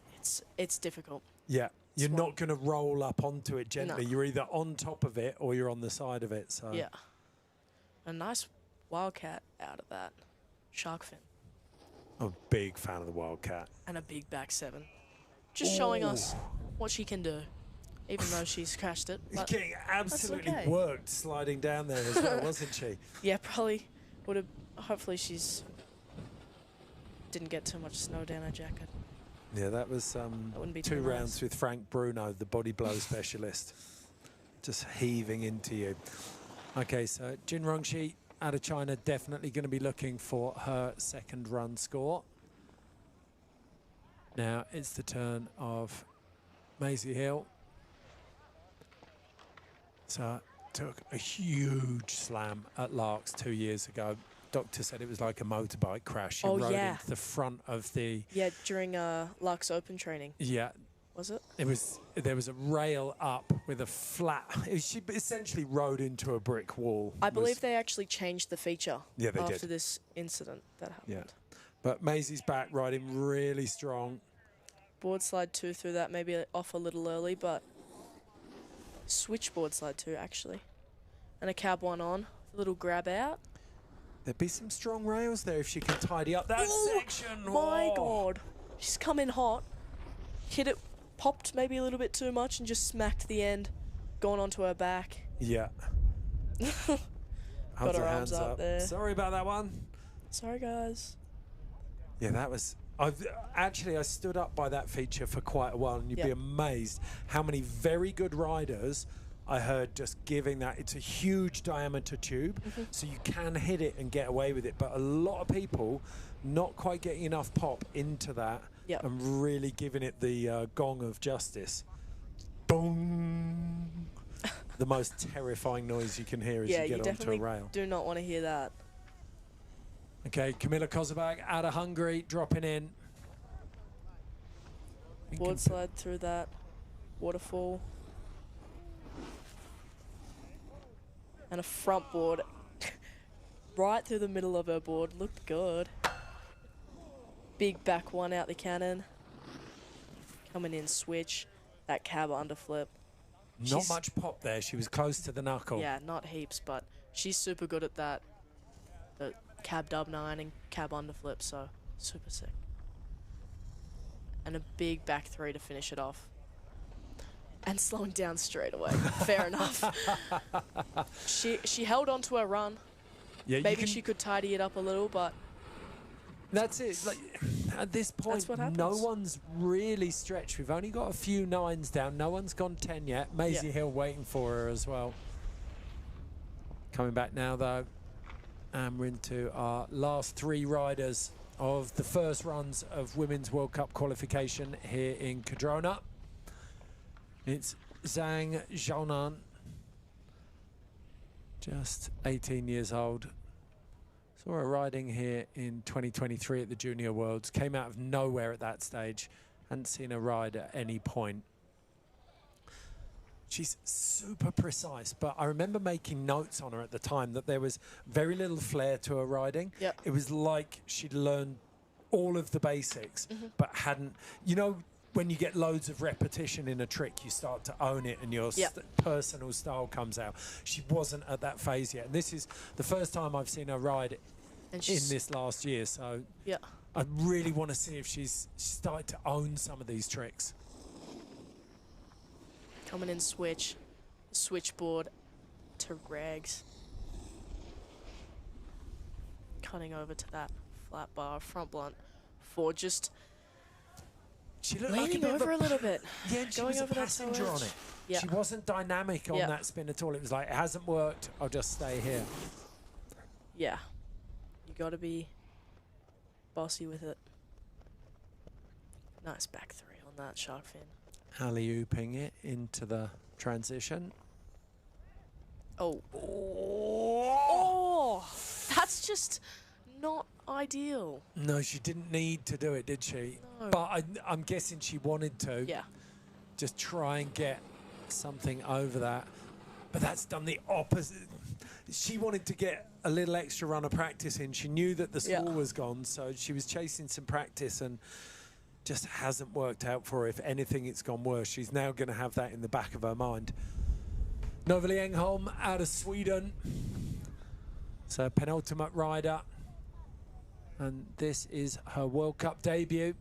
difficult. Yeah, you're Swung. not going to roll up onto it gently. No. You're either on top of it or you're on the side of it. So Yeah, a nice wildcat out of that shark fin I'm a big fan of the Wildcat. and a big back seven, just showing us what she can do, even though she's crashed it. She's But getting absolutely okay. worked sliding down there as well, wasn't she? yeah, probably would have. Hopefully she's didn't get too much snow down her jacket. Yeah, that was wouldn't be 2 too rounds nice. with Frank Bruno, the body blow specialist. Just heaving into you. Okay, so Jin Rongshi out of China, definitely going to be looking for her second run score. Now it's the turn of Maisie Hill. So took a huge slam at Larks 2 years ago. Doctor said it was like a motorbike crash. She Oh, rode yeah. into the front of the... Yeah, during Lux Open training, Yeah, was it? there was a rail up with a flat... She essentially rode into a brick wall. I believe they actually changed the feature Yeah, they after did. this incident that happened. Yeah. But Maisie's back, riding really strong. Board slide 2 through that, maybe off a little early, but switchboard slide 2 actually. And a cab 1 on, a little grab out. There'd be some strong rails there if she can tidy up that Ooh, section. My Oh. God. She's come in hot, hit it, popped maybe a little bit too much and just smacked the end, gone onto her back. Yeah. Got Holds her arms up there. Sorry about that one. Sorry, guys. Yeah, that was... I stood up by that feature for quite a while, and you'd be Yeah. amazed how many very good riders I heard just giving that. It's a huge diameter tube, so you can hit it and get away with it, but a lot of people not quite getting enough pop into that Yep. and really giving it the gong of justice. Boom! The most terrifying noise you can hear as Yeah, you you get onto a definitely rail. do not want to hear that. Okay, Camilla Kozabak out of Hungary, dropping in. Board slide through that waterfall. And a front board right through the middle of her board. Looked good. Big back 1 out the cannon. Coming in switch. That cab underflip. Not She's- much pop there. She was close to the knuckle. Yeah, not heaps, but she's super good at that. The cab dub 9 and cab underflip, so super sick. And a big back 3 to finish it off. And slowing down straight away. Fair enough. She held on to her run. Yeah, Maybe she could tidy it up a little, but That's it. Like, at this point, what no happens. one's really stretched. We've only got a few 9s down. No one's gone 10 yet. Maisie Yeah. Hill waiting for her as well. Coming back now, though, and we're into our last 3 riders of the first runs of Women's World Cup qualification here in Cardrona. It's Zhang Zhaonan, just 18 years old. Saw her riding here in 2023 at the Junior Worlds. Came out of nowhere at that stage. Hadn't seen her ride at any point. She's super precise, but I remember making notes on her at the time that there was very little flair to her riding. Yep. It was like she'd learned all of the basics, but hadn't... You know, when you get loads of repetition in a trick, you start to own it and your Yep. personal style comes out. She wasn't at that phase yet. And this is the first time I've seen her ride and in this last year, so yeah. I really want to see if she's started to own some of these tricks. Coming in switchboard to rags. Cutting over to that flat bar front blunt for just She looked like a leaning bit of over a little bit. Yeah, and she Going was a over that passenger toe on edge. it. Yeah. She wasn't dynamic on Yeah. that spin at all. It was like, it hasn't worked, I'll just stay here. Yeah. You got to be bossy with it. Nice back 3 on that shark fin. Alley-ooping it into the transition. Oh. Oh! That's just not ideal. No, she didn't need to do it, did she? No. But I'm guessing she wanted to. Yeah. Just try and get something over that. But that's done the opposite. She wanted to get a little extra run of practice in. She knew that the score was gone, so she was chasing some practice and just hasn't worked out for her. If anything, it's gone worse. She's now going to have that in the back of her mind. Novali Engholm out of Sweden. So penultimate rider. And this is her World Cup debut.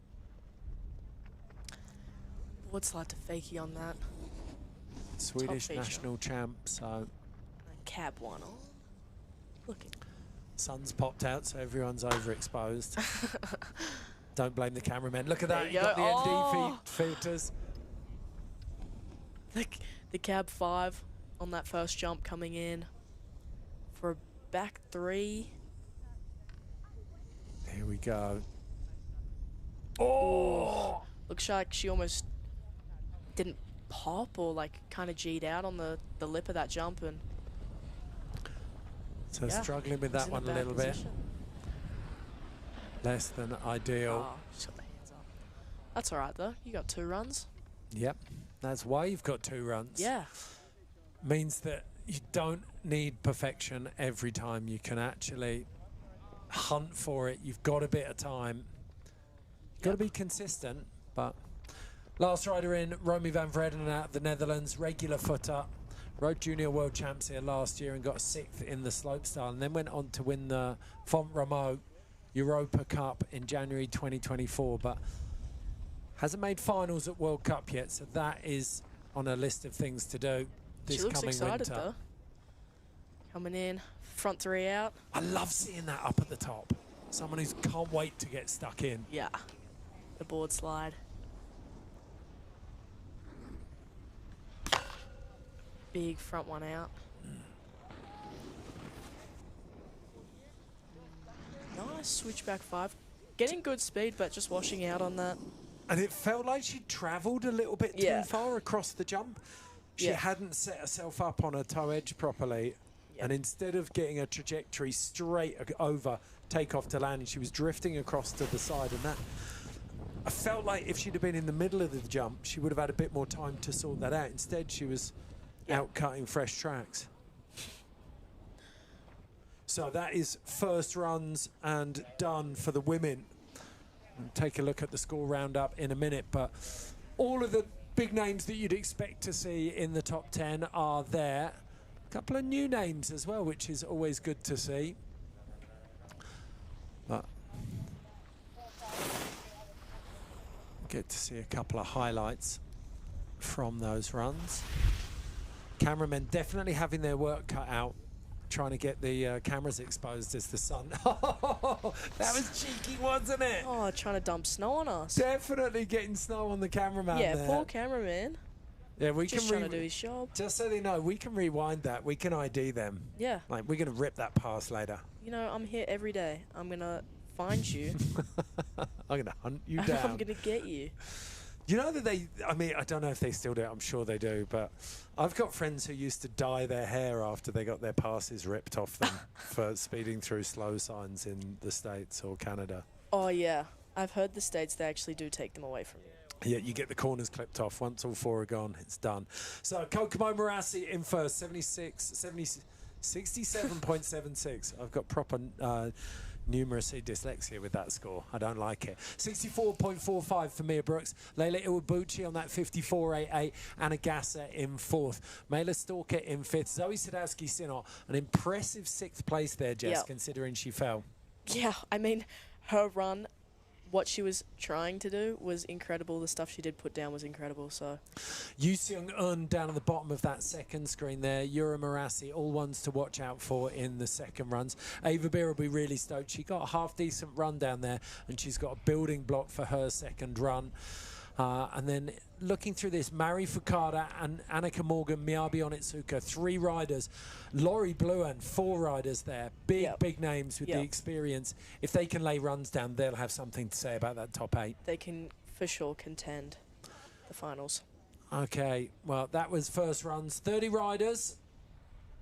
Board slide to fakie on that. Swedish national champ, so. And cab one on. Looking. Sun's popped out, so everyone's overexposed. Don't blame the cameraman. Look at that, You got the go. ND filters. The cab 5 on that first jump coming in for a back 3. Here we go. Oh! Looks like she almost didn't pop or like kind of G'd out on the lip of that jump, and so struggling with that one a little bit. Less than ideal. Oh, she's got the hands up. That's all right though. You got 2 runs. Yep, that's why you've got 2 runs. Yeah. Means that you don't need perfection every time. You can actually hunt for it. You've got a bit of time. You've got to be consistent, but last rider in, Romy van Vredenen out of the Netherlands, regular footer. Rode Junior World Champs here last year and got 6th in the slopestyle, and then went on to win the Font Romeu Europa Cup in January 2024, but hasn't made finals at World Cup yet, so that is on a list of things to do this She looks coming excited winter. though. Coming in, front 3 out. I love seeing that up at the top. Someone who can't wait to get stuck in. Yeah. The board slide. Big front one out. Nice switchback 5. Getting good speed, but just washing out on that. And it felt like she travelled a little bit too far across the jump. She hadn't set herself up on her toe edge properly. And instead of getting a trajectory straight over takeoff to landing, she was drifting across to the side. And that, I felt like if she'd have been in the middle of the jump, she would have had a bit more time to sort that out. Instead, she was out cutting fresh tracks. So that is first runs and done for the women. We'll take a look at the score roundup in a minute, but all of the big names that you'd expect to see in the top 10 are there. A couple of new names as well, which is always good to see. But get to see a couple of highlights from those runs. Cameramen definitely having their work cut out, trying to get the cameras exposed as the sun. That was cheeky, wasn't it? Oh, trying to dump snow on us. Definitely getting snow on the cameraman there. Poor cameraman. Yeah, we Just can trying to do his job. Just so they know, we can rewind that. We can ID them. Yeah. Like, we're going to rip that past later. You know, I'm here every day. I'm going to find you. I'm going to hunt you down. I'm going to get you. You know that I mean, I don't know if they still do it. I'm sure they do. But I've got friends who used to dye their hair after they got their passes ripped off them for speeding through slow signs in the States or Canada. Oh, yeah. I've heard the States, they actually do take them away from you. Yeah, you get the corners clipped off. Once all 4 are gone, it's done. So Kokomo Morassi in first, 67.76. I've got proper numeracy dyslexia with that score. I don't like it. 64.45 for Mia Brooks. Leila Iwabuchi on that 54.88. Anna Gasser in 4th. Mela Stalker in 5th. Zoe Sadowski-Sinot, an impressive 6th place there, Jess, considering she fell. Yeah, I mean, her run, what she was trying to do was incredible. The stuff she did put down was incredible. So, Yu Seung-eun down at the bottom of that second screen there. Yura Morassi, all ones to watch out for in the second runs. Ava Beer will be really stoked. She got a half-decent run down there, and she's got a building block for her second run. And then looking through this, Mari Fukada and Annika Morgan, Miyabi Onitsuka, 3 riders. Laurie Bluan, 4 riders there. Big names with the experience. If they can lay runs down, they'll have something to say about that top 8. they can for sure contend. the finals. Okay, well, that was first runs. 30 riders,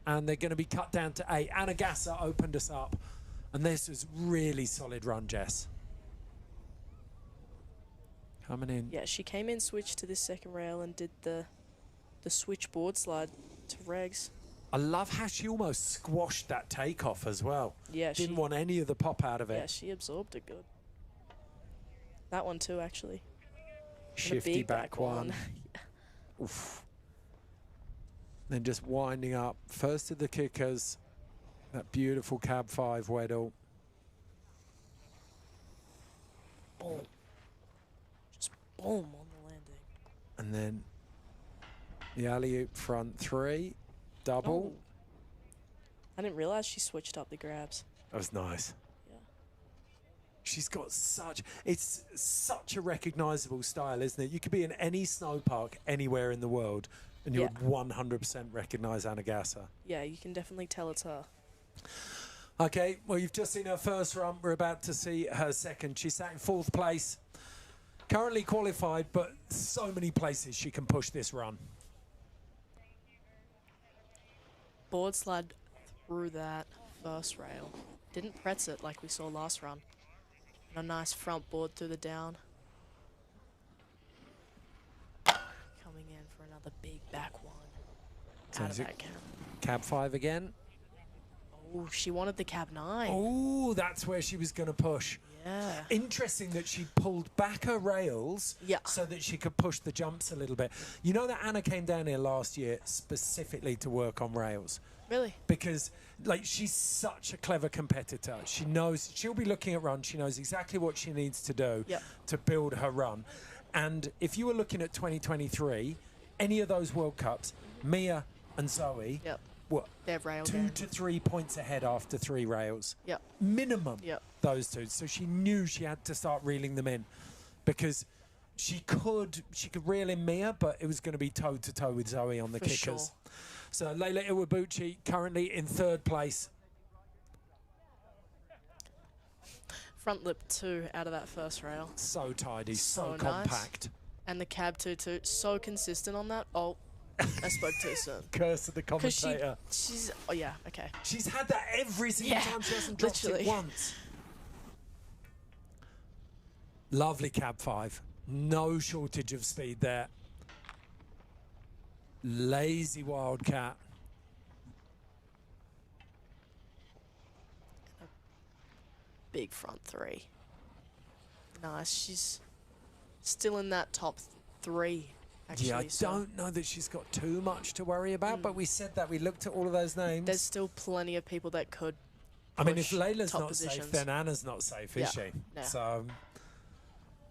and they're going to be cut down to 8. Anna Gasser opened us up, and this was really solid run, Jess. Coming in. Yeah, she came in, switched to this second rail, and did the switchboard slide to regs. I love how she almost squashed that takeoff as well. Yeah, Didn't want any of the pop out of it. Yeah, she absorbed it good. That one too, actually. Shifty back one. Oof. Then just winding up. First of the kickers. That beautiful cab 5 Weddle. Boom. Just boom on the landing. And then the alley-oop front 3. Double. Oh. I didn't realize she switched up the grabs. That was nice. Yeah. She's got it's such a recognizable style, isn't it? You could be in any snow park anywhere in the world and you would 100% recognize Anna Gasser. Yeah, you can definitely tell it's her. Okay, well, you've just seen her first run. We're about to see her second. She sat in 4th place. Currently qualified, but so many places she can push this run. Board slide through that first rail. Didn't press it like we saw last run. And a nice front board through the down. Coming in for another big back one. Out of that cab. Cab 5 again. Oh, she wanted the cab 9. Oh, that's where she was going to push. Yeah. Interesting that she pulled back her rails so that she could push the jumps a little bit. You know that Anna came down here last year specifically to work on rails. Really? Because, like, she's such a clever competitor. She knows, she'll be looking at runs. She knows exactly what she needs to do to build her run. And if you were looking at 2023, any of those World Cups, Mia and Zoe, what? They have rail 2 to 3 points ahead after 3 rails. Yep. Minimum. Those two. So she knew she had to start reeling them in because she could reel in Mia, but it was going to be toe to toe with Zoe on the kickers. Sure. So Leila Iwabuchi currently in 3rd place. Front lip 2 out of that first rail. So tidy, so nice. compact. And the cab 2-2, so consistent on that. Oh, I spoke too soon. Curse of the commentator. She's, oh yeah, okay. She's had that every single time. She hasn't dropped it once. Lovely cab 5. No shortage of speed there. Lazy Wildcat. Big front 3. Nice. She's still in that top 3, actually. Yeah, I don't know that she's got too much to worry about, but we said that. We looked at all of those names. There's still plenty of people that could I mean, if Leila's not positions. safe, then Anna's not safe, is she? Yeah.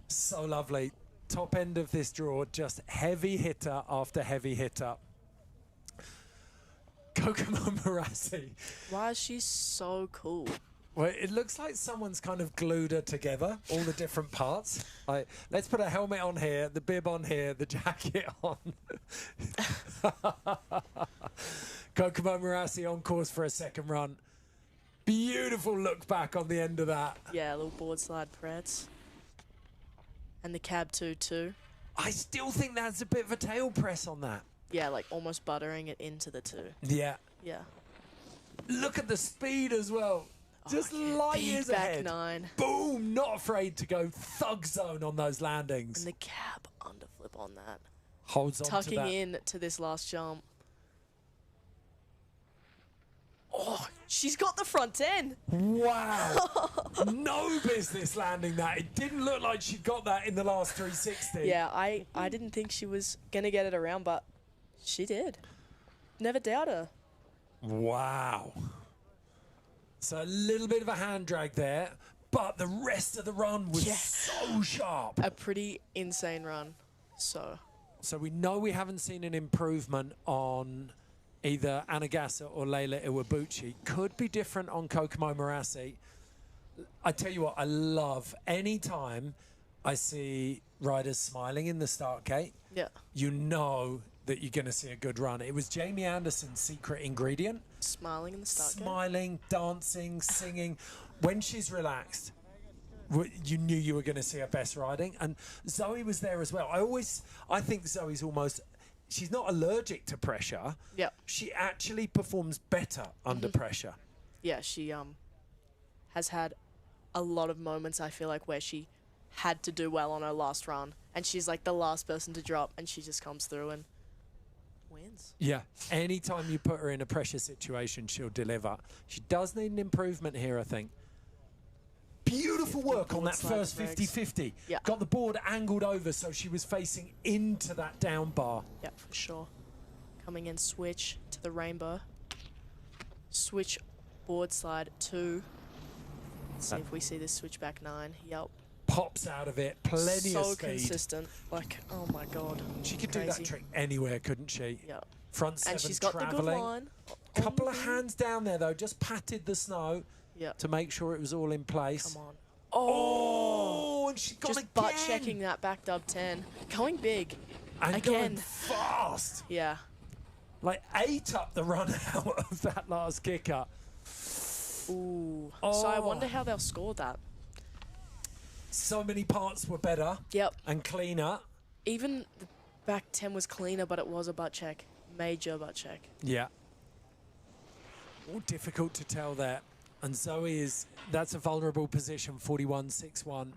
So lovely. Top end of this draw, just heavy hitter after heavy hitter. Kokomo Marassi. Why is she so cool? Well, it looks like someone's kind of glued her together, all the different parts. Like, let's put a helmet on here, the bib on here, the jacket on. Kokomo Marassi on course for a second run. Beautiful look back on the end of that. Yeah, a little board slide press. And the cab 2-2. I still think that's a bit of a tail press on that. Yeah, like almost buttering it into the 2. Yeah. Yeah. Look at the speed as well. Just light years ahead. Back 9. Boom! Not afraid to go thug zone on those landings. And the cab underflip on that. Holds on to that. Tucking in to this last jump. Oh, she's got the front 10. Wow. No business landing that. It didn't look like she got that in the last 360. Yeah, I didn't think she was going to get it around, but she did. Never doubt her. Wow. So a little bit of a hand drag there, but the rest of the run was so sharp. A pretty insane run. So we know we haven't seen an improvement on either Anna Gasser or Leila Iwabuchi. Could be different on Kokomo Marassi. I tell you what, I love any time I see riders smiling in the start gate. Yeah. You know that you're going to see a good run. It was Jamie Anderson's secret ingredient. Smiling in the start gate. Smiling, dancing, singing. When she's relaxed, you knew you were going to see her best riding. And Zoe was there as well. I think Zoe's almost, she's not allergic to pressure. Yeah. She actually performs better under pressure. Yeah, she has had a lot of moments, I feel like, where she had to do well on her last run. And she's like the last person to drop, and she just comes through and wins. Yeah. Anytime you put her in a pressure situation, she'll deliver. She does need an improvement here, I think. Beautiful work on that first 50-50. Yeah. Got the board angled over so she was facing into that down bar. Yeah, for sure. Coming in, switch to the rainbow. Switch board slide 2. Let's see if we see this switch back 9. Yep. Pops out of it, plenty of speed. So consistent. Like, oh my god. She could do that trick anywhere, couldn't she? Yeah. Front 7 and she's got traveling. the good line. Couple of hands down there though, just patted the snow to make sure it was all in place. Come on. Oh, and she's gone just again. butt checking that back dub 10. Going big. And again. going fast. Yeah. Like 8 up the run out of that last kicker. Ooh. So I wonder how they'll score that. So many parts were better. Yep. And cleaner. Even the back 10 was cleaner, but it was a butt check. Major butt check. Yeah. All difficult to tell there. And Zoe that's a vulnerable position, 41-6-1,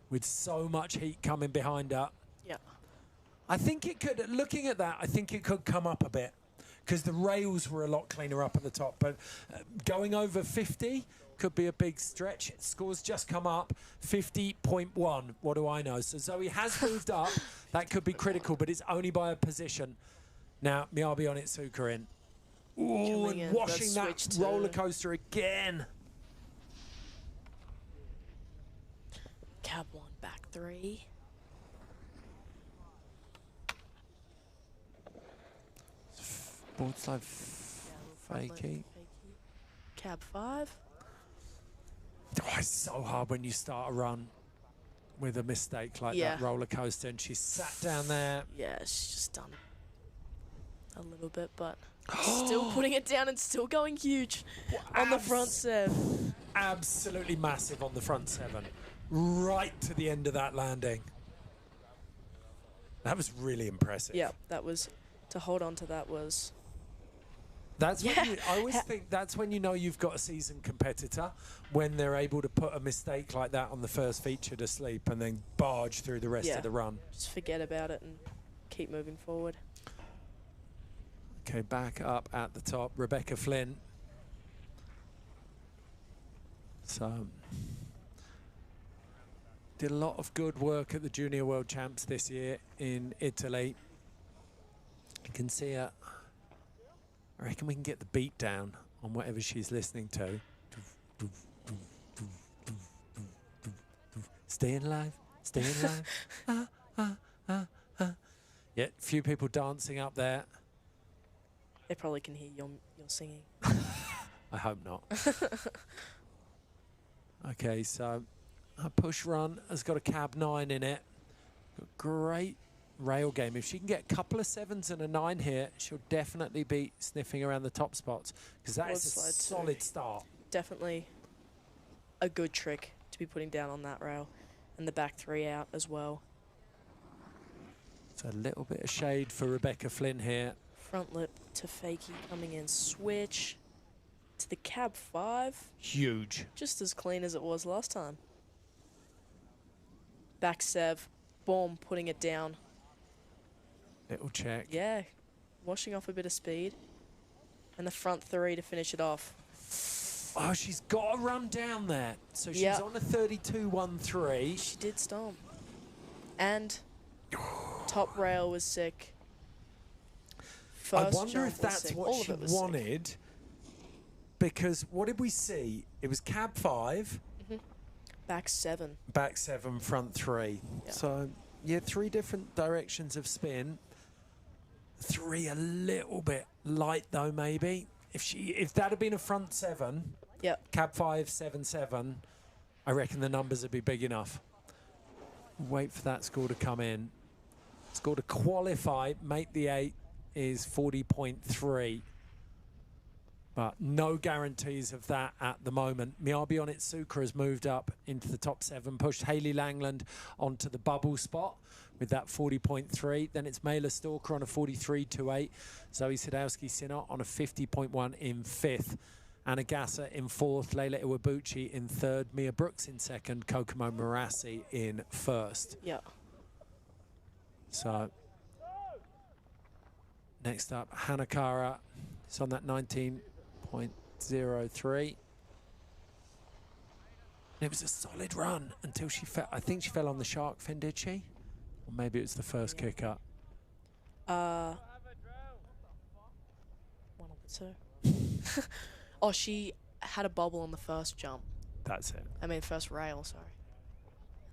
with so much heat coming behind her. Yeah. I think it could, looking at that, I think it could come up a bit because the rails were a lot cleaner up at the top. But going over 50 could be a big stretch. Scores just come up, 50.1. What do I know? So Zoe has moved up. That could be critical, but it's only by a position. Now, Miyabi Onitsuka in. Ooh, and washing that roller coaster again. Cab 1, back 3. Board slide fakey. Cab 5. Oh, it's so hard when you start a run with a mistake like that roller coaster, and she sat down there. Yeah, she's just done a little bit, but still putting it down and still going huge on the front 7. Absolutely massive on the front 7. Right to the end of that landing. That was really impressive. Yeah, that was, to hold on to that was... That's when I always think that's when you know you've got a seasoned competitor, when they're able to put a mistake like that on the first feature to sleep and then barge through the rest of the run. Just forget about it and keep moving forward. Okay, back up at the top, Rebecca Flynn. So, did a lot of good work at the Junior World Champs this year in Italy. You can see her. I reckon we can get the beat down on whatever she's listening to. Staying alive, staying alive. Yeah, a few people dancing up there. They probably can hear your singing. I hope not. Okay, so her push run has got a cab 9 in it. Got great rail game. If she can get a couple of 7s and a 9 here, she'll definitely be sniffing around the top spots because that is a solid start. Definitely a good trick to be putting down on that rail, and the back 3 out as well. So a little bit of shade for Rebecca Flynn here. Front lip to fakie coming in, switch to the cab 5. Huge. Just as clean as it was last time. Back 7, boom, putting it down. Little check. Yeah, washing off a bit of speed. And the front 3 to finish it off. Oh, she's got to run down there. So she's on a 32.13. She did stomp. And top rail was sick. I wonder if that's what she wanted. Because what did we see? It was cab 5. Back 7. Back 7, front 3. Yeah. So, yeah, 3 different directions of spin. 3 a little bit light though, maybe. If that had been a front 7, cab 5, 7-7, I reckon the numbers would be big enough. Wait for that score to come in. Score to qualify, make the 8 is 40.3. But no guarantees of that at the moment. Miyabi Onitsuka has moved up into the top 7, pushed Hayley Langland onto the bubble spot with that 40.3. Then it's Mayla Stalker on a 43.28. Zoe Sadowski-Sinnott on a 50.1 in 5th. Anna Gasser in 4th. Leila Iwabuchi in 3rd. Mia Brooks in 2nd. Kokomo Marassi in 1st. Yeah. So next up, Hanakara. It's on that 19.03. It was a solid run until she fell. I think she fell on the shark fin, did she? Or maybe it was the first kick up. One of the two. Oh, she had a bubble on the first jump. That's it. I mean, first rail, sorry.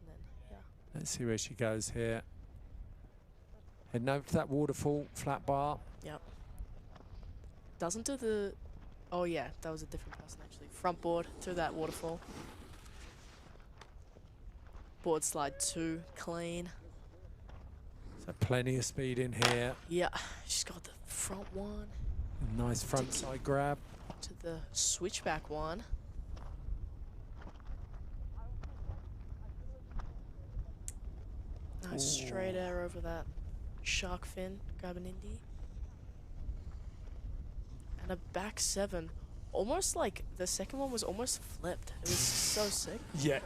And then, yeah. Let's see where she goes here. Heading over to that waterfall, flat bar. Yep. Doesn't do the... Oh, yeah, that was a different person, actually. Front board through that waterfall. Board slide 2, clean. So plenty of speed in here. Yeah, she's got the front one. Nice front side grab. To the switchback one. Nice straight air over that shark fin. Grab an indie. And a back 7. Almost like the second one was almost flipped. It was so sick. Yeah,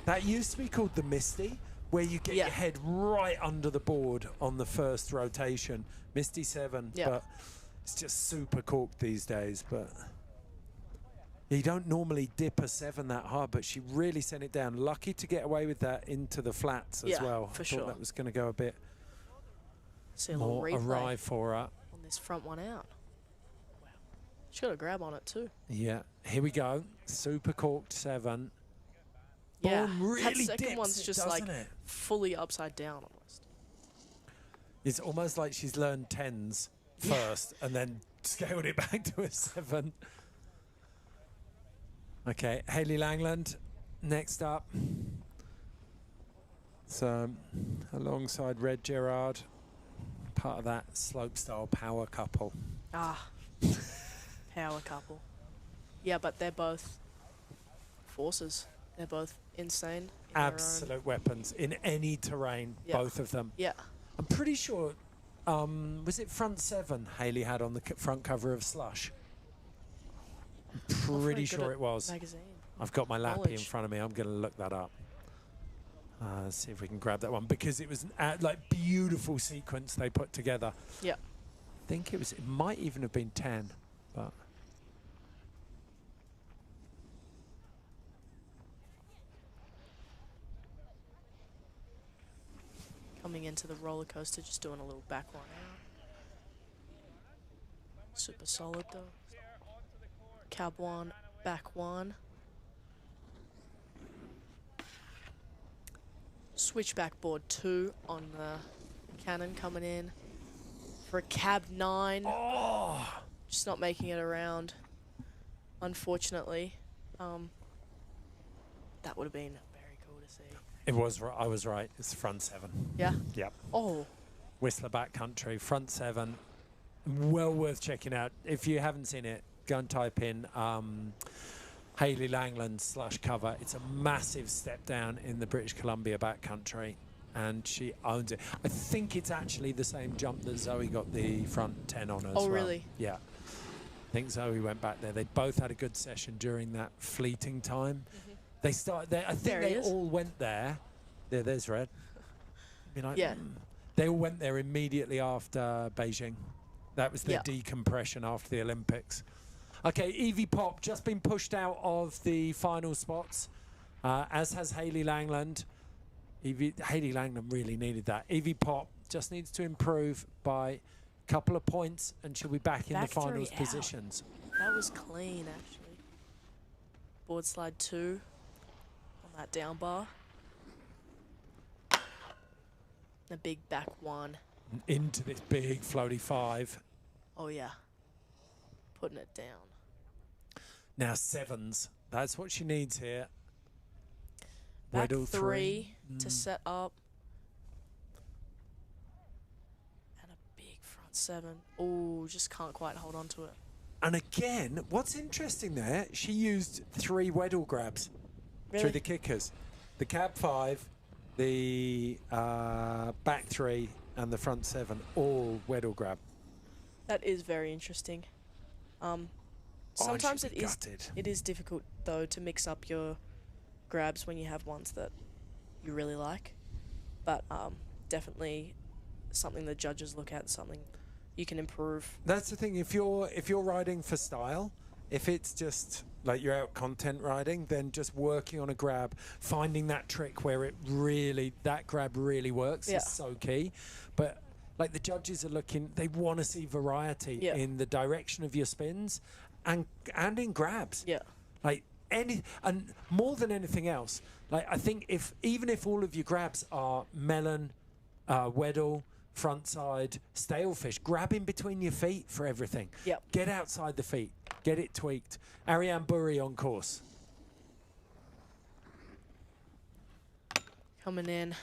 that used to be called the Misty, where you get your head right under the board on the first rotation. Misty 7, but it's just super corked these days. But you don't normally dip a 7 that hard, but she really sent it down. Lucky to get away with that into the flats as well. For I sure. thought that was going to go a bit See a more little replay awry for her. on this front one out. Wow. She got a grab on it too. Yeah, here we go. Super corked 7. Yeah, Boom, really that second dips one's it, just like doesn't it? fully upside down almost. It's almost like she's learned 10s first and then scaled it back to a 7. Okay, Hayley Langland next up. So alongside Red Gerard, part of that slopestyle power couple. Ah, power couple. Yeah, but they're both forces. They're both insane. In Absolute weapons in any terrain, both of them. Yeah. I'm pretty sure, was it front 7 Hayley had on the front cover of Slush? I'm pretty sure it was. Magazine. I've got my lappy in front of me. I'm going to look that up. Let's see if we can grab that one, because it was like beautiful sequence they put together. Yeah. I think it might even have been 10, but. Coming into the roller coaster, just doing a little back one out. Super solid though. Cab 1, back 1. Switchback board 2 on the cannon coming in for a cab 9. Oh! Just not making it around, unfortunately. That would have been very cool to see. It was. I was right. It's front 7. Yeah. Yep. Oh. Whistler backcountry, front 7. Well worth checking out. If you haven't seen it, go and type in Hayley Langland /cover. It's a massive step down in the British Columbia backcountry, and she owns it. I think it's actually the same jump that Zoe got the front 10 on as well. Oh, really? Yeah. I think Zoe went back there. They both had a good session during that fleeting time. They started there. I think they all went there. There's Red. I mean, they all went there immediately after Beijing. That was their decompression after the Olympics. Okay, Evie Pop just been pushed out of the final spots, as has Hayley Langland. Hayley Langland really needed that. Evie Pop just needs to improve by a couple of points, and she'll be back in the finals positions. That was clean, actually. Board slide 2 on that down bar. The big back 1. Into this big floaty 5. Oh, yeah. Putting it down. Now 7s. That's what she needs here. Back Weddle 3 to set up. And a big front 7. Oh, just can't quite hold on to it. And again, what's interesting there, she used 3 Weddell grabs through the kickers. The cab 5, the back 3, and the front 7, all Weddell grab. That is very interesting. Sometimes it is difficult, though, to mix up your grabs when you have ones that you really like. But definitely something the judges look at, something you can improve. That's the thing. If you're riding for style, if it's just like you're out content riding, then just working on a grab, finding that trick where that grab really works is so key. But like the judges are looking, they want to see variety in the direction of your spins and in grabs. Yeah. Like and more than anything else, like I think even if all of your grabs are melon, Weddell, front side, stalefish, grab in between your feet for everything. Yep. Get outside the feet. Get it tweaked. Ariane Burry on course. Coming in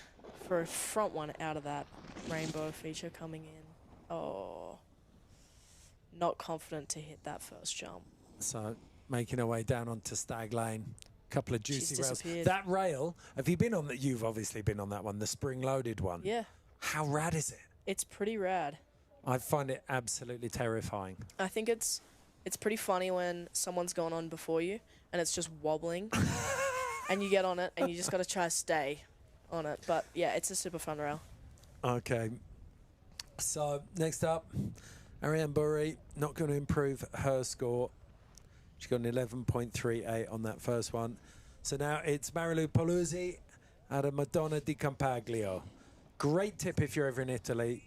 for a front one out of that rainbow feature coming in. Oh, not confident to hit that first jump. So making her way down onto Stag Lane. Couple of juicy rails. Disappeared. That rail, have you been on that? You've obviously been on that one, the spring-loaded one. Yeah. How rad is it? It's pretty rad. I find it absolutely terrifying. I think it's pretty funny when someone's gone on before you and it's just wobbling and you get on it and you just got to try to stay on it. But yeah, it's a super fun rail. Okay. So next up, Ariane Burry, not going to improve her score. She got an 11.38 on that first one. So now it's Marilu Paluzzi out of Madonna di Campaglio. Great tip if you're ever in Italy.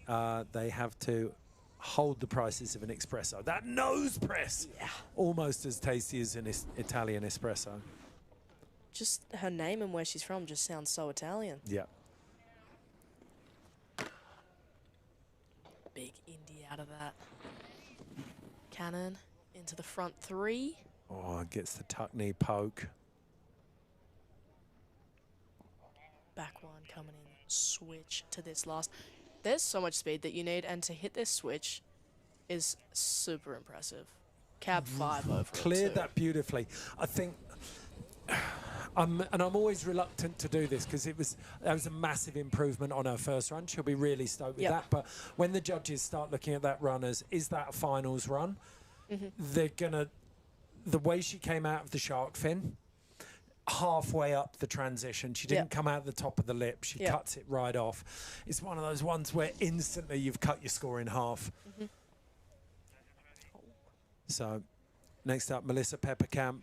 They have to hold the prices of an espresso. That nose press, almost as tasty as an Italian espresso. Just her name and where she's from just sounds so Italian. Yeah. Big indie out of that. Cannon into the front 3. Oh, gets the tuck knee poke. Back one coming in. Switch to this last. There's so much speed that you need, and to hit this switch is super impressive. Cab 5 over. Cleared that beautifully. I think, and I'm always reluctant to do this because that was a massive improvement on her first run. She'll be really stoked with that. But when the judges start looking at that run as, is that a finals run? They're gonna, the way she came out of the shark fin, halfway up the transition, she didn't come out the top of the lip, she cuts it right off. It's one of those ones where instantly you've cut your score in half. So next up, Melissa Peppercamp.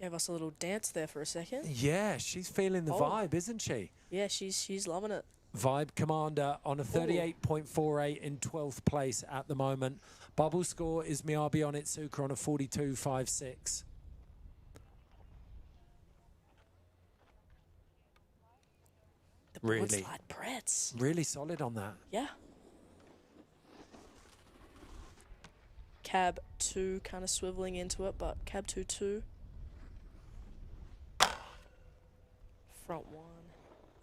Gave us a little dance there for a second. Yeah, she's feeling the vibe, isn't she? Yeah, she's loving it. Vibe Commander on a 38.48 in 12th place at the moment. Bubble score is Miyabi Onitsuka on a 42.56. The board slide Pretz. Really solid on that. Yeah. Cab 2 kind of swiveling into it, but cab 2-2. Front 1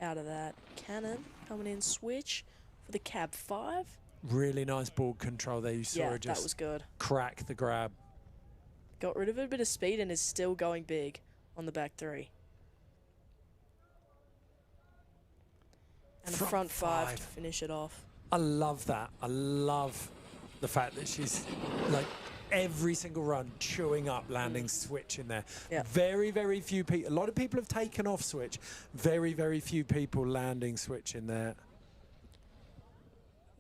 out of that. Cannon coming in switch for the cab 5. Really nice board control there. You saw her just that was good. Crack the grab. Got rid of a bit of speed and is still going big on the back 3. And the front 5 to finish it off. I love that. I love the fact that she's like every single run chewing up landing switch in there. Very, very few people. A lot of people have taken off switch. Very, very few people landing switch in there.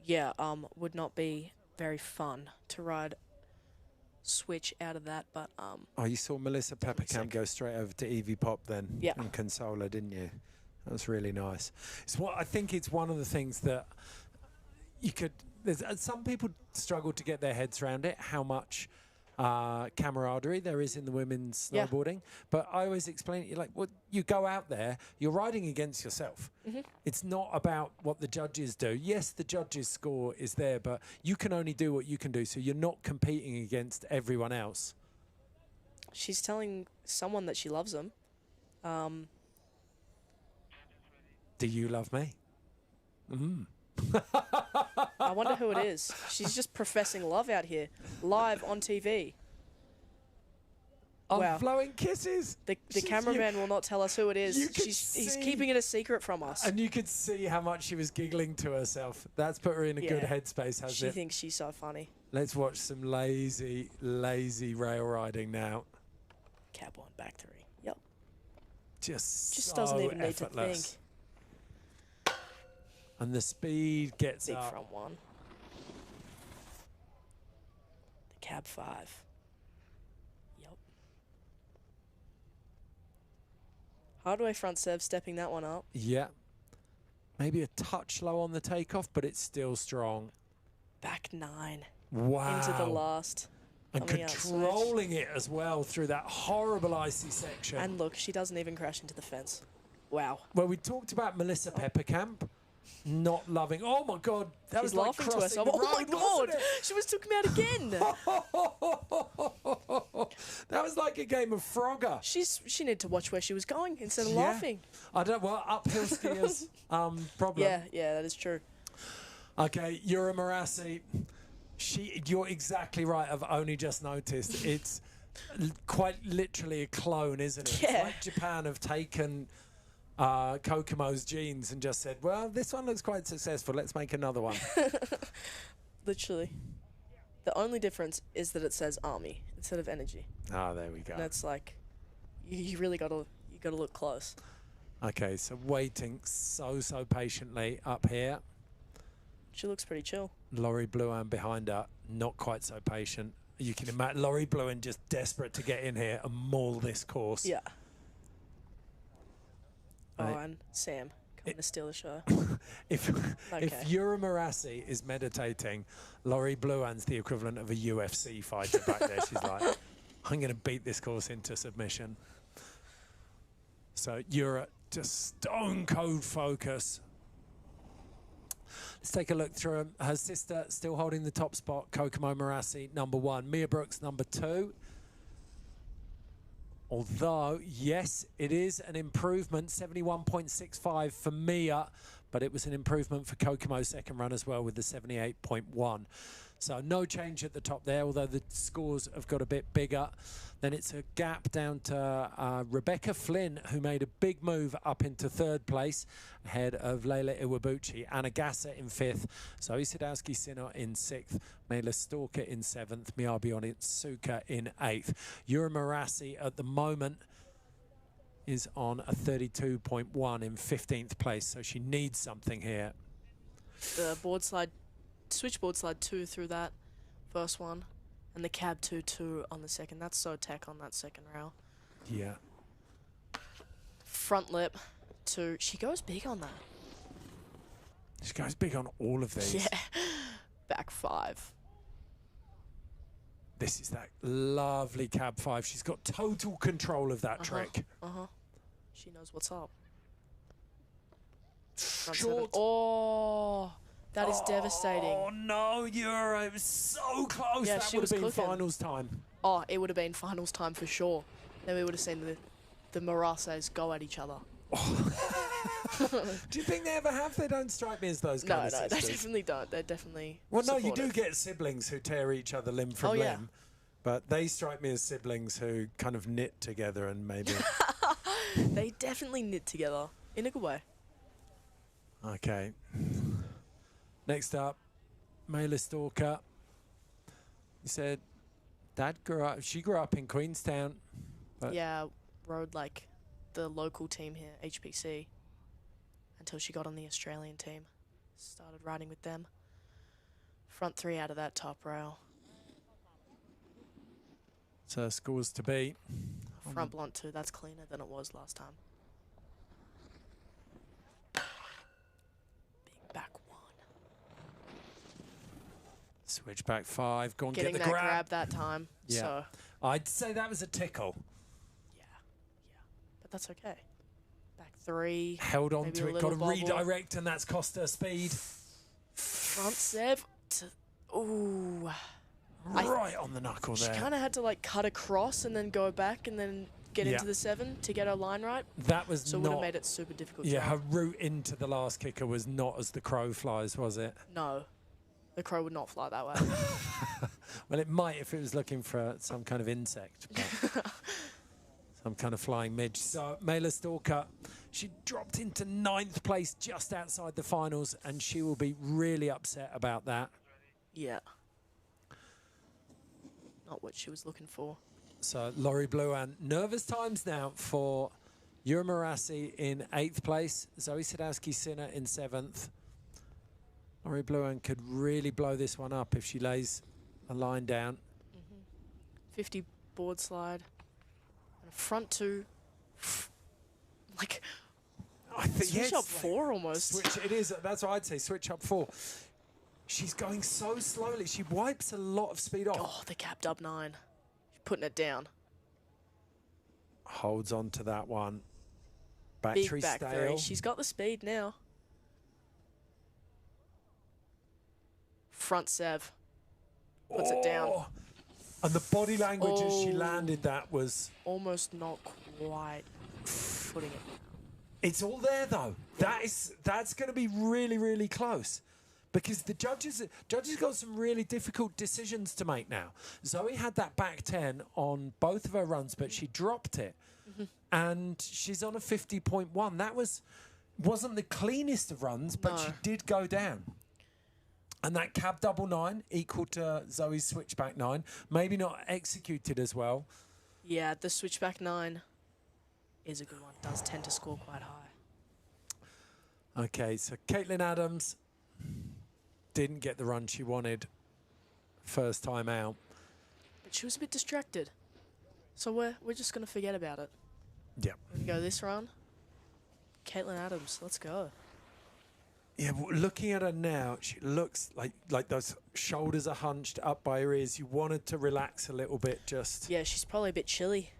Yeah, would not be very fun to ride switch out of that, but oh, you saw Melissa Peppercamp go straight over to Evie Pop then and console her, didn't you? That was really nice. I think it's one of the things that you could. Some people struggle to get their heads around it, how much camaraderie there is in the women's snowboarding. But I always explain it, you're like, well, you go out there, you're riding against yourself. It's not about what the judges do. Yes, the judges' score is there, but you can only do what you can do, so you're not competing against everyone else. She's telling someone that she loves them. Do you love me? I wonder who it is. She's just professing love out here, live on TV. of Wow. blowing kisses. The cameraman will not tell us who it is. He's keeping it a secret from us. And you could see how much she was giggling to herself. That's put her in a good headspace, hasn't it? She thinks she's so funny. Let's watch some lazy, lazy rail riding now. Cab 1, back 3. Yep. Just so doesn't even effortless. need to think. And the speed gets Big up. front 1. The cab 5. Yep. Hardway front serve, stepping that one up. Yeah. Maybe a touch low on the takeoff, but it's still strong. Back 9. Wow. Into the last. And controlling it as well through that horrible icy section. And look, she doesn't even crash into the fence. Wow. Well, we talked about Melissa Peppercamp not loving. Oh my God, that was like laughing to crossing herself. the Oh my road, God, wasn't she was took me out again. it? That was like a game of Frogger. She needed to watch where she was going instead of laughing. I don't. Well, uphill skiers problem. Yeah, that is true. Okay, Yura Marassi. You're exactly right. I've only just noticed. It's quite literally a clone, isn't it? Yeah. It's like Japan have taken Kokomo's genes and just said, well, this one looks quite successful. Let's make another one. Literally. The only difference is that it says Army instead of Energy. Oh, there we go. And that's like, you really got to look close. Okay, so waiting so patiently up here. She looks pretty chill. Laurie Bluan behind her, not quite so patient. You can imagine Laurie Bluan just desperate to get in here and maul this course. Yeah. Right. Oh, and Sam coming to steal the show. If Yura Marassi is meditating, Laurie Bluan's the equivalent of a UFC fighter back there. She's like, I'm going to beat this course into submission. So Yura, just stone cold focus. Let's take a look through them. Her sister still holding the top spot, Kokomo Marassi, number 1. Mia Brooks, number 2. Although, yes, it is an improvement, 71.65 for Mia, but it was an improvement for Kokomo's second run as well with the 78.1. So no change at the top there, although the scores have got a bit bigger. Then it's a gap down to Rebecca Flynn, who made a big move up into 3rd place, ahead of Leila Iwabuchi. Anna Gasser in 5th, Zoe Sadowski-Sinner in 6th, Mela Stalker in 7th, Miyabi Onitsuka in 8th. Yura Marassi at the moment is on a 32.1 in 15th place, so she needs something here. The board slide, switchboard slide 2 through that first one. And the cab 2-2 on the second. That's so tech on that second rail. Yeah. Front lip 2. She goes big on that. She goes big on all of these. Yeah. Back 5. This is that lovely cab 5. She's got total control of that trick. She knows what's up. Short. Oh, that is devastating. Oh no, Euro, it was so close. Yeah, That she would have was been cooking. finals time. Oh, it would have been finals time for sure. Then we would have seen the Marases go at each other. Do you think they ever have? They don't strike me as those kind of No, they sisters. definitely don't. They're definitely Well, no, you do supportive. get siblings who tear each other limb from limb. yeah. But they strike me as siblings who kind of knit together and maybe... They definitely knit together in a good way. Okay. Next up, Mela Stalker. You said she grew up in Queenstown. But Yeah, rode like the local team here, HPC, until she got on the Australian team. Started riding with them. Front 3 out of that top rail. So scores to beat. Front blunt 2, that's cleaner than it was last time. Big back 1. Switchback 5. Go and Getting get the that grab. grab that time. Yeah. So, I'd say that was a tickle. yeah. But that's okay. Back 3. Held on maybe to a it, little got to bobble. redirect, and that's cost her speed. Front 7. Ooh. Right on the knuckle She there. kind of had to like cut across and then go back and then get into the 7 to get her line right. That was So it would have made it super difficult. Yeah, to her route into the last kicker was not as the crow flies, was it? No. The crow would not fly that way. Well, it might if it was looking for some kind of insect. But some kind of flying midge. So Mela Stalker, she dropped into 9th place just outside the finals, and she will be really upset about that. Yeah. Not what she was looking for. So Laurie Bluan, nervous times now for Yura Marassi in 8th place, Zoe Sadowski-Sinner in 7th. Laurie Bluan could really blow this one up if she lays a line down. 50 board slide. And a front 2. Like, I think, switch up 4 almost. Switch, it is, that's what I'd say, switch up 4. She's going so slowly. She wipes a lot of speed off. Oh, the cap dub 9. She's putting it down. Holds on to that one. Big Battery back stale. three. She's got the speed now. Front sev. Puts it down. And the body language as she Oh. landed that was... Almost not quite putting it. It's all there, though. That's going to be really, really close. Because the judges got some really difficult decisions to make now. Zoe had that back 10 on both of her runs, but she dropped it. And she's on a 50.1. That wasn't the cleanest of runs, but she did go down. And that cab double 9 equal to Zoe's switchback 9. Maybe not executed as well. Yeah, the switchback 9 is a good one. Does tend to score quite high. Okay, so Caitlin Adams didn't get the run she wanted first time out. But she was a bit distracted. So we're just going to forget about it. Yeah. We're going to go this run. Caitlin Adams, let's go. Yeah, looking at her now, she looks like those shoulders are hunched up by her ears. You wanted to relax a little bit, just. Yeah, she's probably a bit chilly.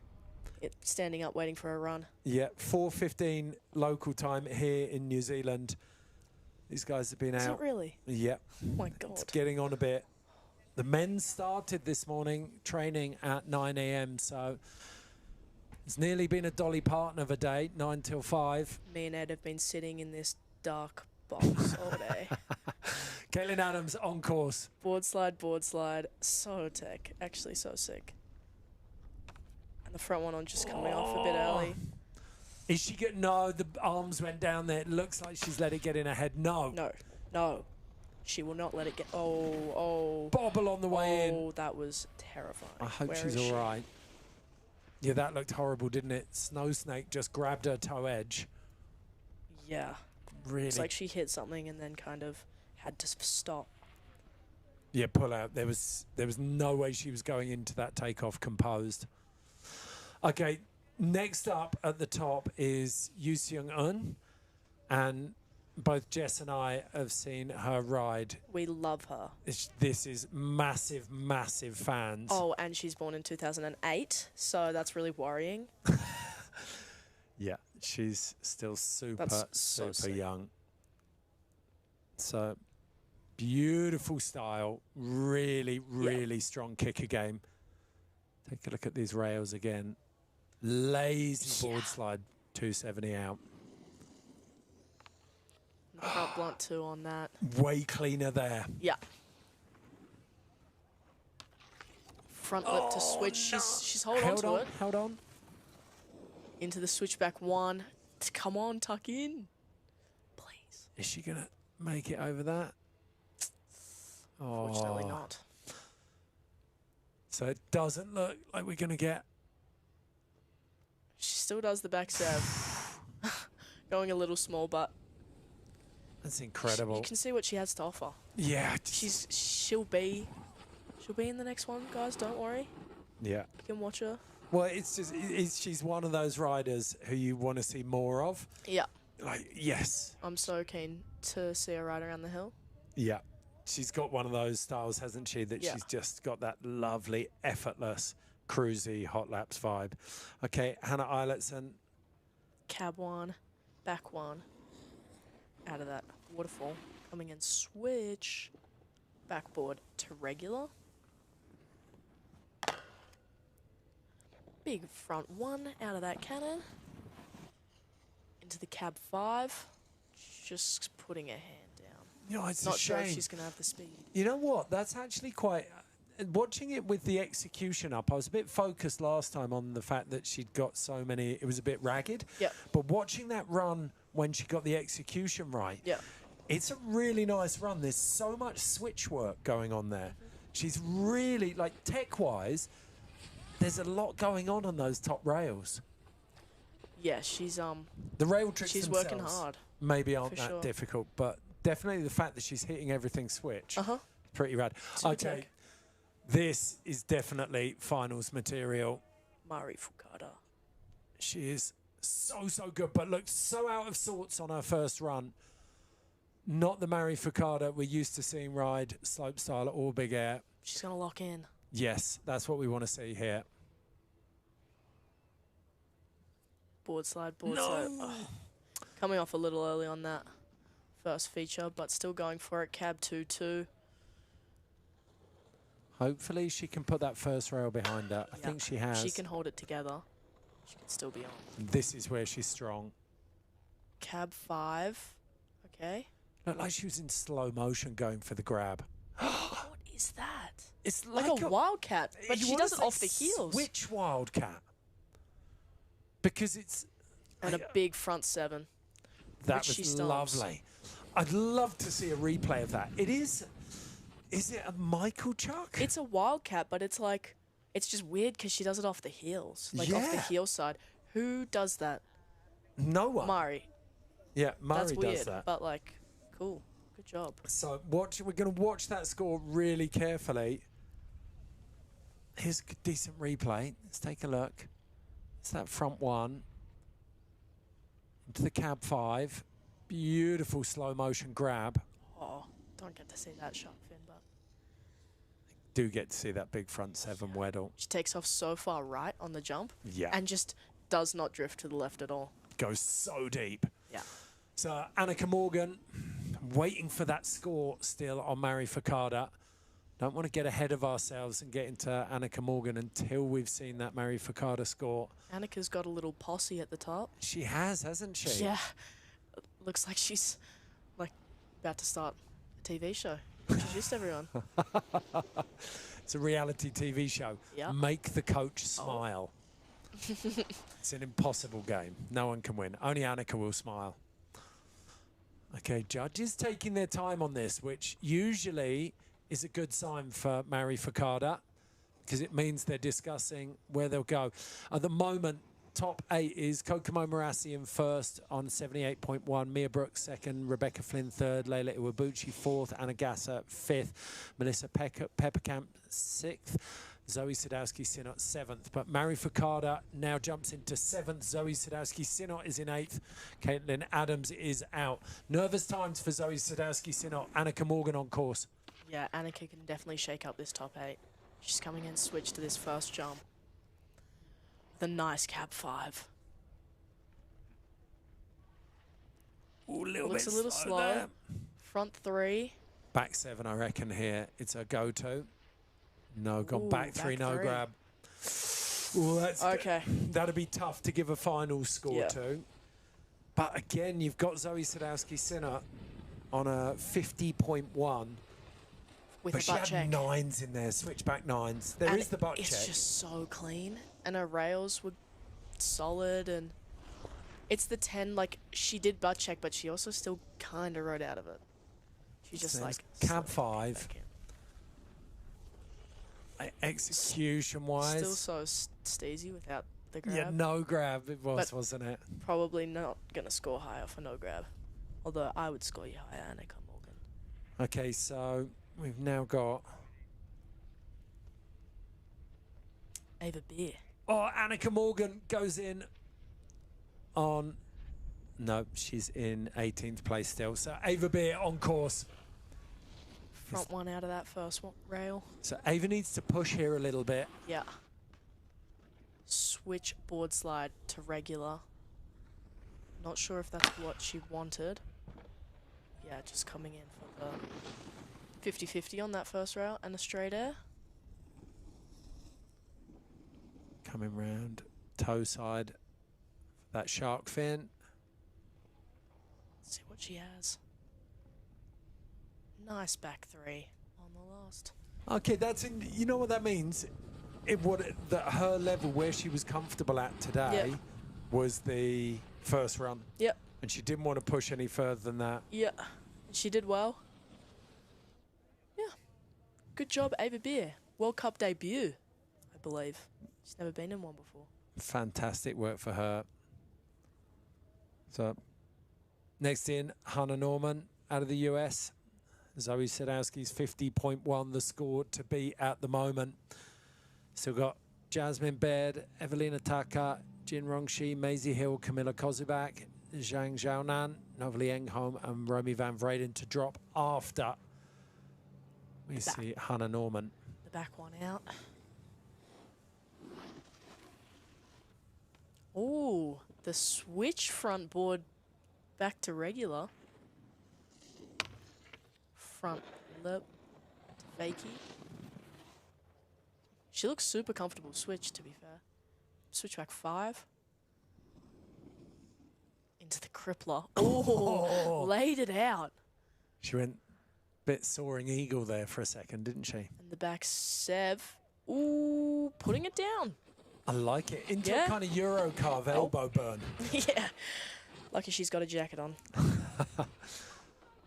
Standing up, waiting for a run. Yeah, 4:15 local time here in New Zealand. These guys have been out. Is it really? Yeah. Oh my God. It's getting on a bit. The men started this morning training at 9 a.m. So it's nearly been a Dolly Parton of a day, 9 till 5. Me and Ed have been sitting in this dark box all day. Caitlin Adams on course. Board slide. So tech. Actually so sick. And the front one on just coming off a bit early. Is she getting... No, the arms went down there. It looks like she's let it get in her head. No. No. She will not let it get... Oh. Bobble on the way in. Oh, that was terrifying. I hope Where she's is all right. Yeah, that looked horrible, didn't it? Snow Snake just grabbed her toe edge. Yeah. Really? It's like she hit something and then kind of had to stop. Yeah, pull out. There was no way she was going into that takeoff composed. Okay, next up at the top is Yu Seung-eun, and both Jess and I have seen her ride. We love her. This is massive, massive fans. Oh, and she's born in 2008, so that's really worrying. Yeah, she's still super sick. young. So, beautiful style, really, really strong kicker game. Take a look at these rails again. Lazy board slide, 270 out. Front blunt 2 on that. Way cleaner there. Yeah. Front lip to switch. No. She's holding on to it. Held on. Into the switchback 1. Come on, tuck in. Please. Is she going to make it over that? Fortunately not. So it doesn't look like we're going to get... She still does the back serve. Going a little small, but... That's incredible. You can see what she has to offer. Yeah. She'll be in the next one, guys. Don't worry. Yeah. You can watch her. Well, it's just she's one of those riders who you want to see more of. Yeah. Like, yes. I'm so keen to see her ride around the hill. Yeah. She's got one of those styles, hasn't she? That she's just got that lovely, effortless, cruisy hot laps vibe. Okay, Hannah Eilertson. Cab 1, back 1. Out of that waterfall. Coming in switch. Backboard to regular. Big front 1 out of that cannon. Into the cab 5. Just putting her hand down. You know, it's Not a sure if shame. she's going to have the speed. You know what? That's actually quite... watching it with the execution up, I was a bit focused last time on the fact that she'd got so many... It was a bit ragged. Yep. But watching that run when she got the execution right, Yep. it's a really nice run. There's so much switch work going on there. She's really, like, tech-wise, there's a lot going on those top rails. Yeah, she's The rail tricks she's themselves working hard. maybe aren't for that sure. difficult, but definitely the fact that she's hitting everything switch, pretty rad. Super Okay, tech. this is definitely finals material. Mari Fukada. She is so good, but looked so out of sorts on her first run. Not the Mari Fukada we're used to seeing ride slopestyle or big air. She's going to lock in. Yes, that's what we want to see here. Board slide. Oh. Coming off a little early on that first feature, but still going for it. Cab 2-2. Hopefully she can put that first rail behind her. I think she has. She can hold it together. She can still be on. This is where she's strong. Cab 5. Okay. Looked like she was in slow motion going for the grab. What is that? It's Like a wildcat, but you she wanna does it say off the heels. Which wildcat? Because it's... And a big front 7. That which she was stomps. lovely. I'd love to see a replay of that. It is... Is it a Michael Chuck? It's a wildcat, but it's like... It's just weird because she does it off the heels. Like off the Yeah. heel side. Who does that? No one. Mari. Yeah, Murray That's weird, does that. but like, cool. Good job. So we're going to watch that score really carefully. Here's a decent replay. Let's take a look. It's that front one. Into the cab 5. Beautiful slow motion grab. Oh, don't get to see that sharp fin, but Do get to see that big front 7 Weddle. she takes off so far right on the jump Yeah. and just does not drift to the left at all. Goes so deep. Yeah. So Annika Morgan waiting for that score still on Mari Fukada. Don't want to get ahead of ourselves and get into Annika Morgan until we've seen that Mari Fukada score. Annika's got a little posse at the top. She has, hasn't she? Yeah. Looks like she's like about to start a TV show. Introduced everyone. It's a reality TV show. Yeah. Make the coach smile. It's an impossible game. No one can win. Only Annika will smile. Okay, judges taking their time on this, which usually is a good sign for Mari Fukada because it means they're discussing where they'll go. At the moment, top 8 is Kokomo Marassi in first on 78.1, Mia Brooks second, Rebecca Flynn third, Leila Iwabuchi fourth, Anna Gasser fifth, Melissa Pepperkamp sixth, Zoe Sadowski-Sinot 7th. But Mari Fukada now jumps into 7th. Zoe Sadowski-Sinot is in 8th. Caitlin Adams is out. Nervous times for Zoe Sadowski-Sinot. Annika Morgan on course. Yeah, Annika can definitely shake up this top 8. She's coming in switch to this first jump. The nice cab 5. Ooh, a little Looks bit a little slow slow. there. Front 3. Back 7, I reckon, here. It's a go-to. No, gone Ooh, back 3, back no 3. grab. Ooh, that's Okay. That'd be tough to give a final score Yeah. to. But again, you've got Zoe Sadowski-Sinot on a 50.1. With But a she butt had check. 9s in there, switchback 9s. There And is the butt it's check. just so clean. And her rails were solid. And it's the 10, like, she did butt check, but she also still kind of rode out of it. She just, There's like... cab slipped 5. back in. Execution-wise. Still so steezy without the grab. Yeah, no grab it was, But- wasn't it? Probably not going to score high off a no grab. Although I would score you higher, Annika Morgan. Okay, so we've now got... Ava Beer. Oh, Annika Morgan goes in on... No, she's in 18th place still. So Ava Beer on course. Front one out of that first one, rail. So Ava needs to push here a little bit. Yeah. Switch board slide to regular. Not sure if that's what she wanted. Yeah, just coming in for the 50-50 on that first rail and a straight air. Coming round, toe side, that shark fin. Let's see what she has. nice back three on the last. Okay, you know what that means? That her level where she was comfortable at today was the first run. Yep. And she didn't want to push any further than that. Yeah. She did well. Yeah. Good job, Ava Beer. World Cup debut, I believe. She's never been in one before. Fantastic work for her. So, next in, Hannah Norman out of the US. Zoe Sadowski's 50.1, the score to beat at the moment. Still got Jasmine Baird, Evelina Taka, Jin Rongshi, Maisie Hill, Camilla Kozubak, Zhang Xiaonan, Novely Engholm, and Romy van Vreden to drop after we see Hannah Norman. The back one out. Oh, the switch front board back to regular. Front lip to fakie. She looks super comfortable switch, to be fair. Switch back 5. Into the crippler. Oh, laid it out. She went a bit soaring eagle there for a second, didn't she? And the back 7. Ooh, putting it down. I like it. Into a kind of Euro carve elbow burn. Yeah. Lucky she's got a jacket on.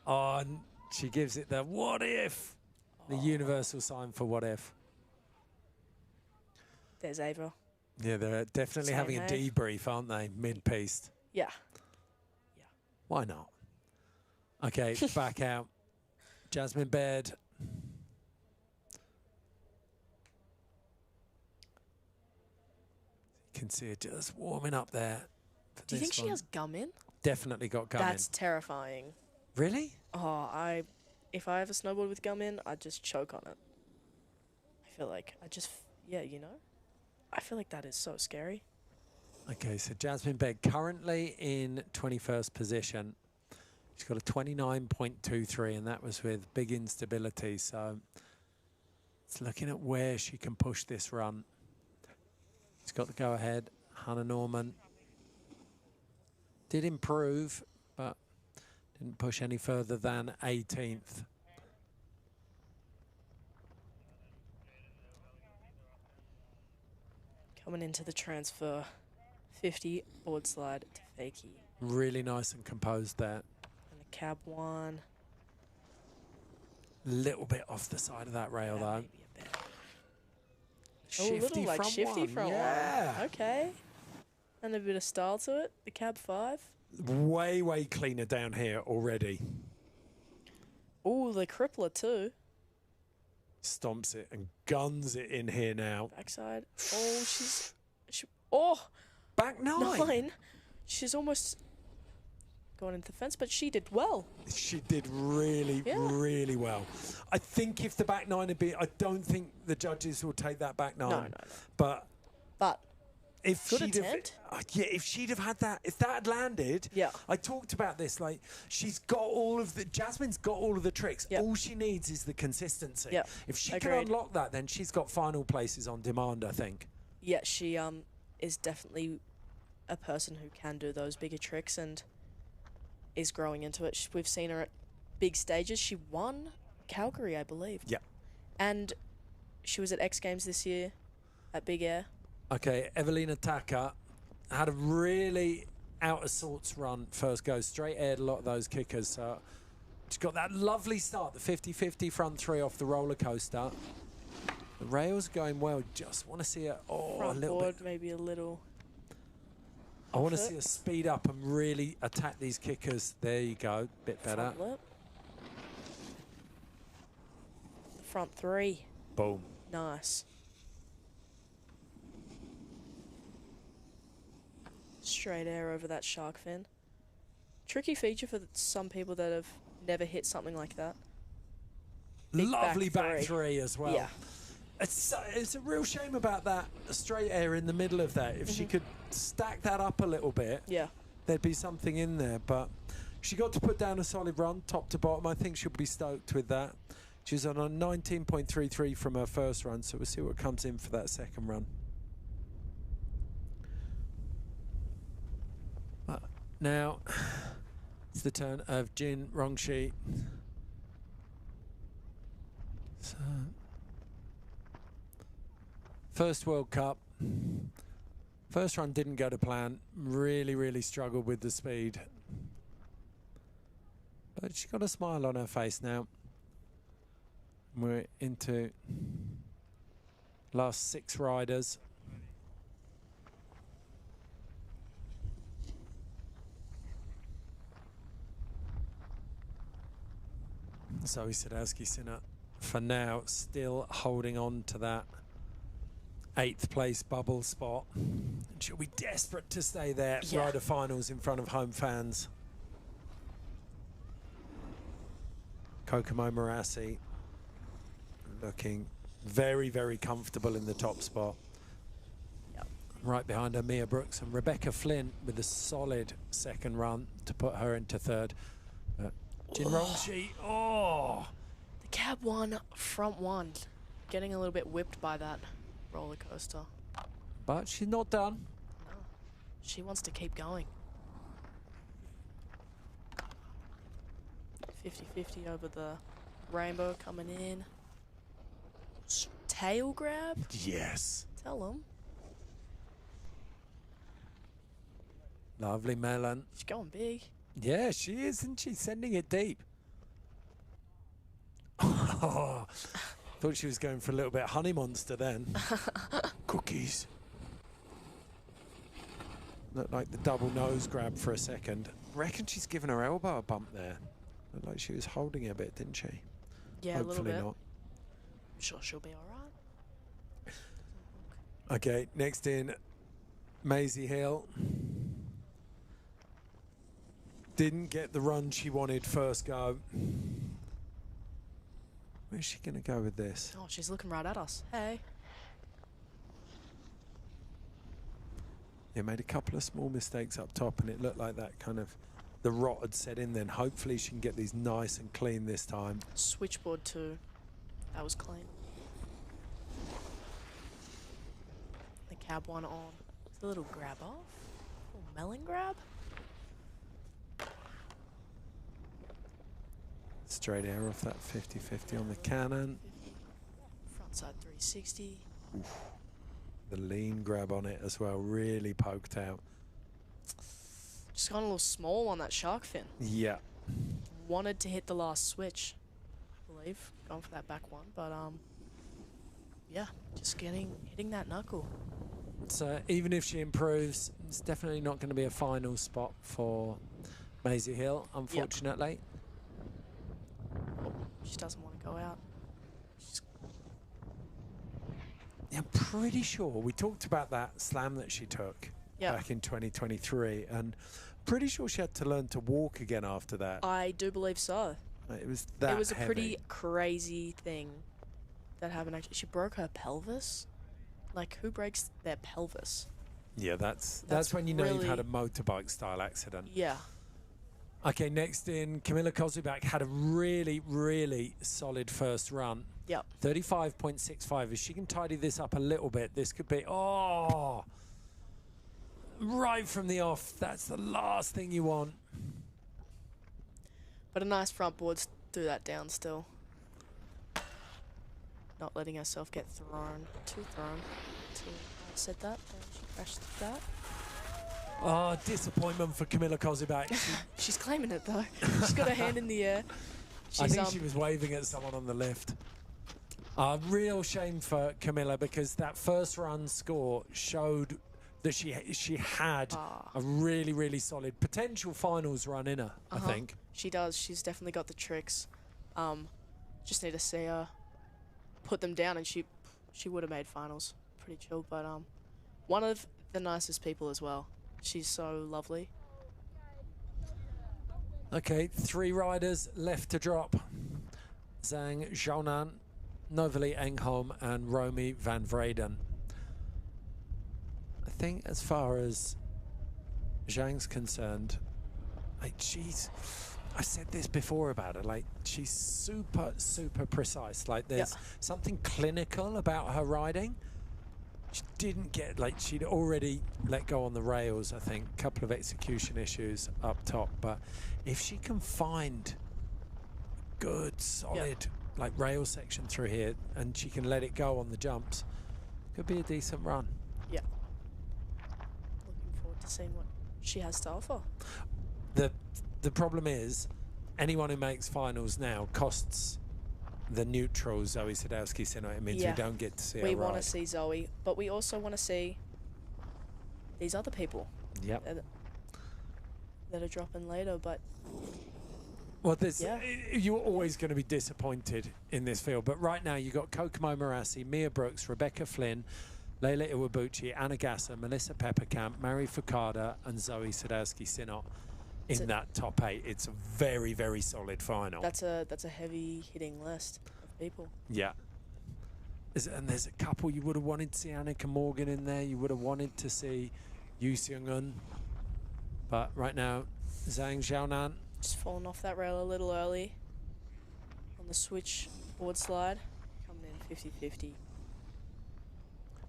Oh, and she gives it the what if. The universal sign for what if. There's Ava. Yeah, they're definitely having a debrief, aren't they, mid-piece? Yeah. Yeah. Why not? Okay, back out. Jasmine Baird. You can see her just warming up there. Do you think she has gum in? Definitely got gum in. That's terrifying. Really? Oh, if I have a snowboard with gum in, I'd just choke on it. I feel like I feel like that is so scary. Okay, so Jasmine Baird currently in 21st position. She's got a 29.23, and that was with big instability. So it's looking at where she can push this run. She's got the go-ahead. Hannah Norman did improve, but didn't push any further than 18th. Coming into the transfer, 50 board slide to fakie. Really nice and composed there. And the cab 1. Little bit off the side of that rail, though. Maybe a bit. Shifty like front shifty one. front Yeah. one. Okay. And a bit of style to it. The cab 5. Way, way cleaner down here already. Oh, the crippler too. Stomps it and guns it in here now. Backside. Oh, back 9. She's almost gone into the fence, but she did well. She did really, really well. I think if the back 9 had been, I don't think the judges will take that back 9. No. But if good attempt. If she'd have had that, if that had landed, I talked about this. Like Jasmine's got all of the tricks. Yep. All she needs is the consistency. Yep. If she can unlock that, then she's got final places on demand, I think. Yeah, she is definitely a person who can do those bigger tricks and is growing into it. We've seen her at big stages. She won Calgary, I believe. Yeah. And she was at X Games this year at Big Air. Okay, Evelina Taka had a really out of sorts run first go. Straight aired a lot of those kickers. So she's got that lovely start, the 50-50 front 3 off the roller coaster. The rails going well. Just want to see her front a little board, bit. maybe a little. I want to see her speed up and really attack these kickers. There you go, bit better. Front lip. Front 3. Boom. Nice. Straight air over that shark fin. Tricky feature for some people that have never hit something like that. Big Lovely back 3 as well. Yeah. It's a real shame about that straight air in the middle of that. If she could stack that up a little bit, there'd be something in there. But she got to put down a solid run, top to bottom. I think she'll be stoked with that. She's on a 19.33 from her first run, so we'll see what comes in for that second run. Now, it's the turn of Jin Rongshi. So, first World Cup. First run didn't go to plan. Really struggled with the speed. But she's got a smile on her face now. We're into last 6 riders. Zoe Sadowski-Synnott, for now, still holding on to that 8th place bubble spot. And she'll be desperate to stay there. Yeah. Rider finals in front of home fans. Kokomo Morassi looking very comfortable in the top spot. Yep. Right behind her, Mia Brooks and Rebecca Flynn with a solid second run to put her into third. Jin Rongshi, The cab one, front one. Getting a little bit whipped by that roller coaster. But she's not done. No, she wants to keep going. 50-50 over the rainbow coming in. Tail grab? Yes. Tell them. Lovely melon. She's going big. Yeah, she is, isn't she? Sending it deep. Thought she was going for a little bit of honey monster then. Cookies. Looked like the double nose grab for a second. Reckon she's given her elbow a bump there. Looked like she was holding it a bit, didn't she? Yeah, hopefully a little bit. Not. I'm sure she'll be all right. Okay, next in, Maisie Hill. Didn't get the run she wanted first go. Where's she going to go with this? Oh, she's looking right at us. Hey. Yeah, made a couple of small mistakes up top, and it looked like that kind of the rot had set in then. Hopefully she can get these nice and clean this time. Switchboard too. That was clean. The cab one on. It's a little grab off. A little melon grab. Straight air off that 50-50 on the cannon. Frontside 360. Oof. The lean grab on it as well, really poked out. Just gone a little small on that shark fin. Yeah. Wanted to hit the last switch, I believe. Going for that back one, but yeah, just hitting that knuckle. So even if she improves, it's definitely not going to be a final spot for Maisie Hill, unfortunately. Yep. Oh, she doesn't want to go out. I'm pretty sure we talked about that slam that she took back in 2023, and pretty sure she had to learn to walk again after that. I do believe so. It was that It was a heavy. pretty crazy thing that happened. Actually, she broke her pelvis. Like, who breaks their pelvis? Yeah, that's when you know you've had a motorbike style accident. Yeah. Okay, next in, Camilla Kozubak had a really solid first run. Yep. 35.65. If she can tidy this up a little bit, this could be, right from the off. That's the last thing you want. But a nice front board threw that down still. Not letting herself get too thrown. Until I said that, and she crashed that. Oh, disappointment for Camilla Kozubak. She's claiming it though. She's got her hand in the air. I think she was waving at someone on the lift. Real shame for Camilla, because that first run score showed that she had a really solid potential finals run in her, I think. She does. She's definitely got the tricks. Just need to see her put them down, and she would have made finals. Pretty chill, but one of the nicest people as well. She's so lovely. Okay, 3 riders left to drop. Zhang Zhounan, Novalie Engholm and Romy van Vreden. I think as far as Zhang's concerned, like I've said this before about her, like she's super precise. Like there's something clinical about her riding. She didn't get, like, she'd already let go on the rails, I think. A couple of execution issues up top. But if she can find good, solid like rail section through here, and she can let it go on the jumps, could be a decent run. Yeah. Looking forward to seeing what she has to offer. The problem is, anyone who makes finals now costs the neutral Zoe Sadowski-Synnott. It means we don't get to see her We ride. want to see Zoe, but we also want to see these other people. Yep. That are dropping later, but well, you're always going to be disappointed in this field, but right now you've got Kokomo Marassi, Mia Brooks, Rebecca Flynn, Leila Iwabuchi, Anna Gasser, Melissa Peppercamp, Mary Fukada, and Zoe Sadowski-Synnott in that top 8. It's a very, very solid final. That's a heavy hitting list of people. Yeah. And there's a couple you would have wanted to see Annika Morgan in there. You would have wanted to see Yu Seung-un. But right now, Zhang Xiaonan. Just falling off that rail a little early on the switch board slide. Coming in 50-50.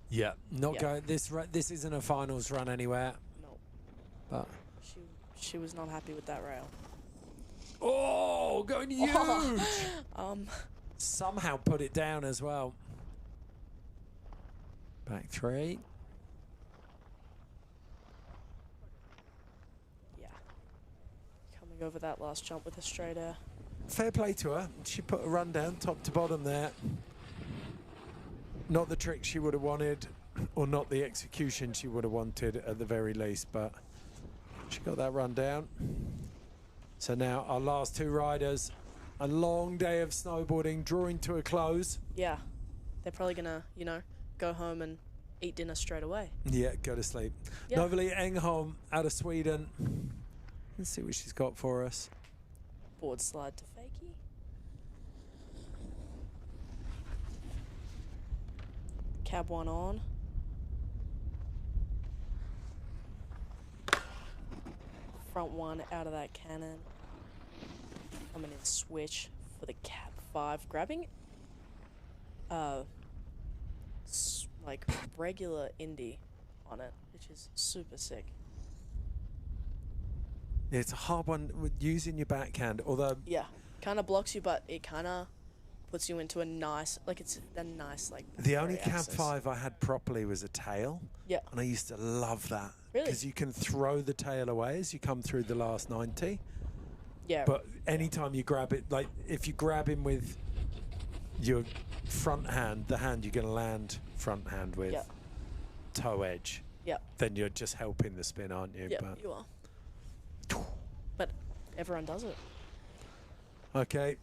Yeah, not going. This isn't a finals run anywhere. No. But she was not happy with that rail. Oh, going huge! Somehow put it down as well. Back 3. Yeah. Coming over that last jump with a straight air. Fair play to her. She put a run down top to bottom there. Not the trick she would have wanted, or not the execution she would have wanted at the very least, but she got that run down. So now our last 2 riders, a long day of snowboarding drawing to a close. Yeah. They're probably going to, go home and eat dinner straight away. Yeah, go to sleep. Yeah. Novali Engholm out of Sweden. Let's see what she's got for us. Board slide to fakie. Cab 1 on. Front 1 out of that cannon. Coming in switch for the cab 5. Grabbing like regular indie on it, which is super sick. Yeah, it's a hard one with using your backhand, although... Yeah, kind of blocks you, but it kind of puts you into a nice, it's a nice, The only cab 5 I had properly was a tail. Yeah. And I used to love that. Really? Because you can throw the tail away as you come through the last 90. Yeah. But anytime you grab it, if you grab him with your front hand, the hand you're going to land front hand with, toe edge, then you're just helping the spin, aren't you? Yeah, you are. But everyone does it. Okay.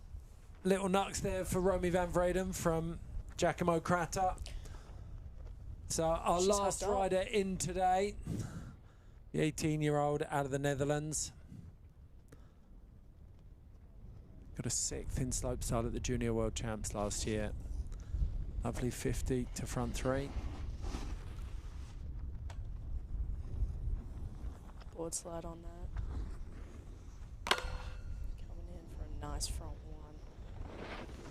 Little knucks there for Romy van Vreden from Giacomo Cratta. So our last rider in today, the 18-year-old out of the Netherlands. Got a 6th in slopestyle at the Junior World Champs last year. Lovely 50 to front 3. Board slide on that. Coming in for a nice front 1.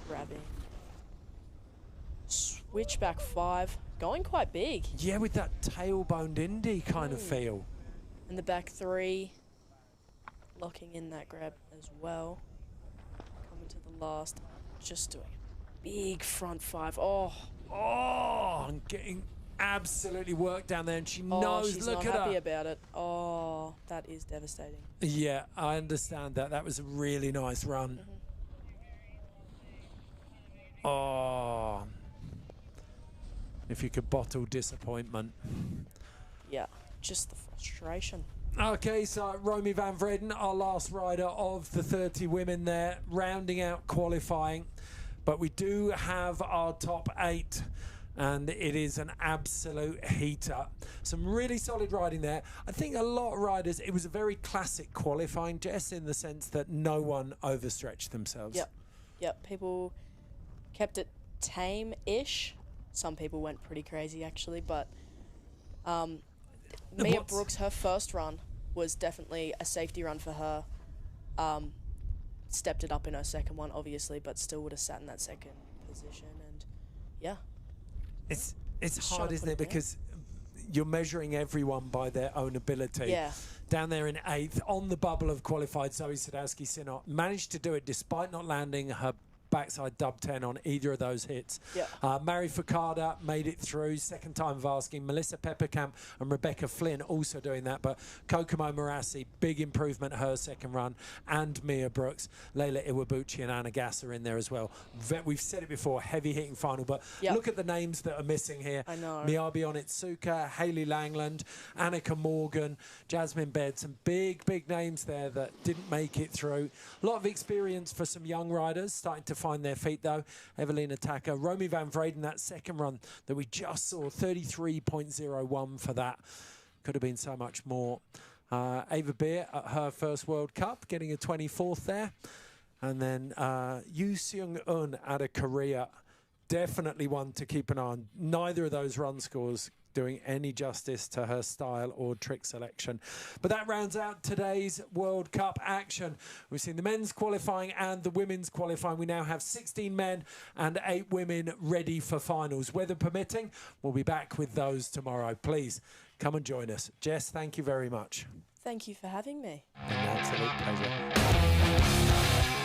Grabbing. Switchback 5. Going quite big. Yeah, with that tailboned indie kind of feel. And the back 3. Locking in that grab as well. Coming to the last. Just doing a big front 5. Oh, I'm getting absolutely worked down there, and she knows. She's look not at happy her. about it. Oh, that is devastating. Yeah, I understand that. That was a really nice run. Oh, if you could bottle disappointment. Yeah, just the frustration. Okay, so Romy van Vreden, our last rider of the 30 women there, rounding out qualifying. But we do have our top 8, and it is an absolute heater. Some really solid riding there. I think a lot of riders, it was a very classic qualifying, Jess, in the sense that no one overstretched themselves. Yep, people kept it tame-ish. Some people went pretty crazy, actually, but Mia Brooks, her first run was definitely a safety run for her. Stepped it up in her second one, obviously, but still would have sat in that second position. And yeah, it's hard, isn't it? Because you're measuring everyone by their own ability. Yeah. Down there in 8th, on the bubble of qualified, Zoe Sadowski-Synnott managed to do it despite not landing her backside dub 10 on either of those hits. Mary Fukada made it through, second time of asking. Melissa Pepperkamp and Rebecca Flynn also doing that, but Kokomo Morassi, big improvement her second run, and Mia Brooks, Leila Iwabuchi and Anna Gass are in there as well. We've said it before, heavy hitting final, but look at the names that are missing here. I know. Miyabi Onitsuka, Hayley Langland, Annika Morgan, Jasmine Baird, some big names there that didn't make it through. A lot of experience for some young riders starting to find their feet though. Evelina Taka, Romy van Vreden, that second run that we just saw, 33.01 for that. Could have been so much more. Ava Beer at her first World Cup, getting a 24th there. And then Yu Seung-un out of Korea, definitely one to keep an eye on. Neither of those run scores doing any justice to her style or trick selection. But that rounds out today's World Cup action. We've seen the men's qualifying and the women's qualifying. We now have 16 men and 8 women ready for finals. Weather permitting, we'll be back with those tomorrow. Please come and join us. Jess, thank you very much. Thank you for having me. An absolute pleasure.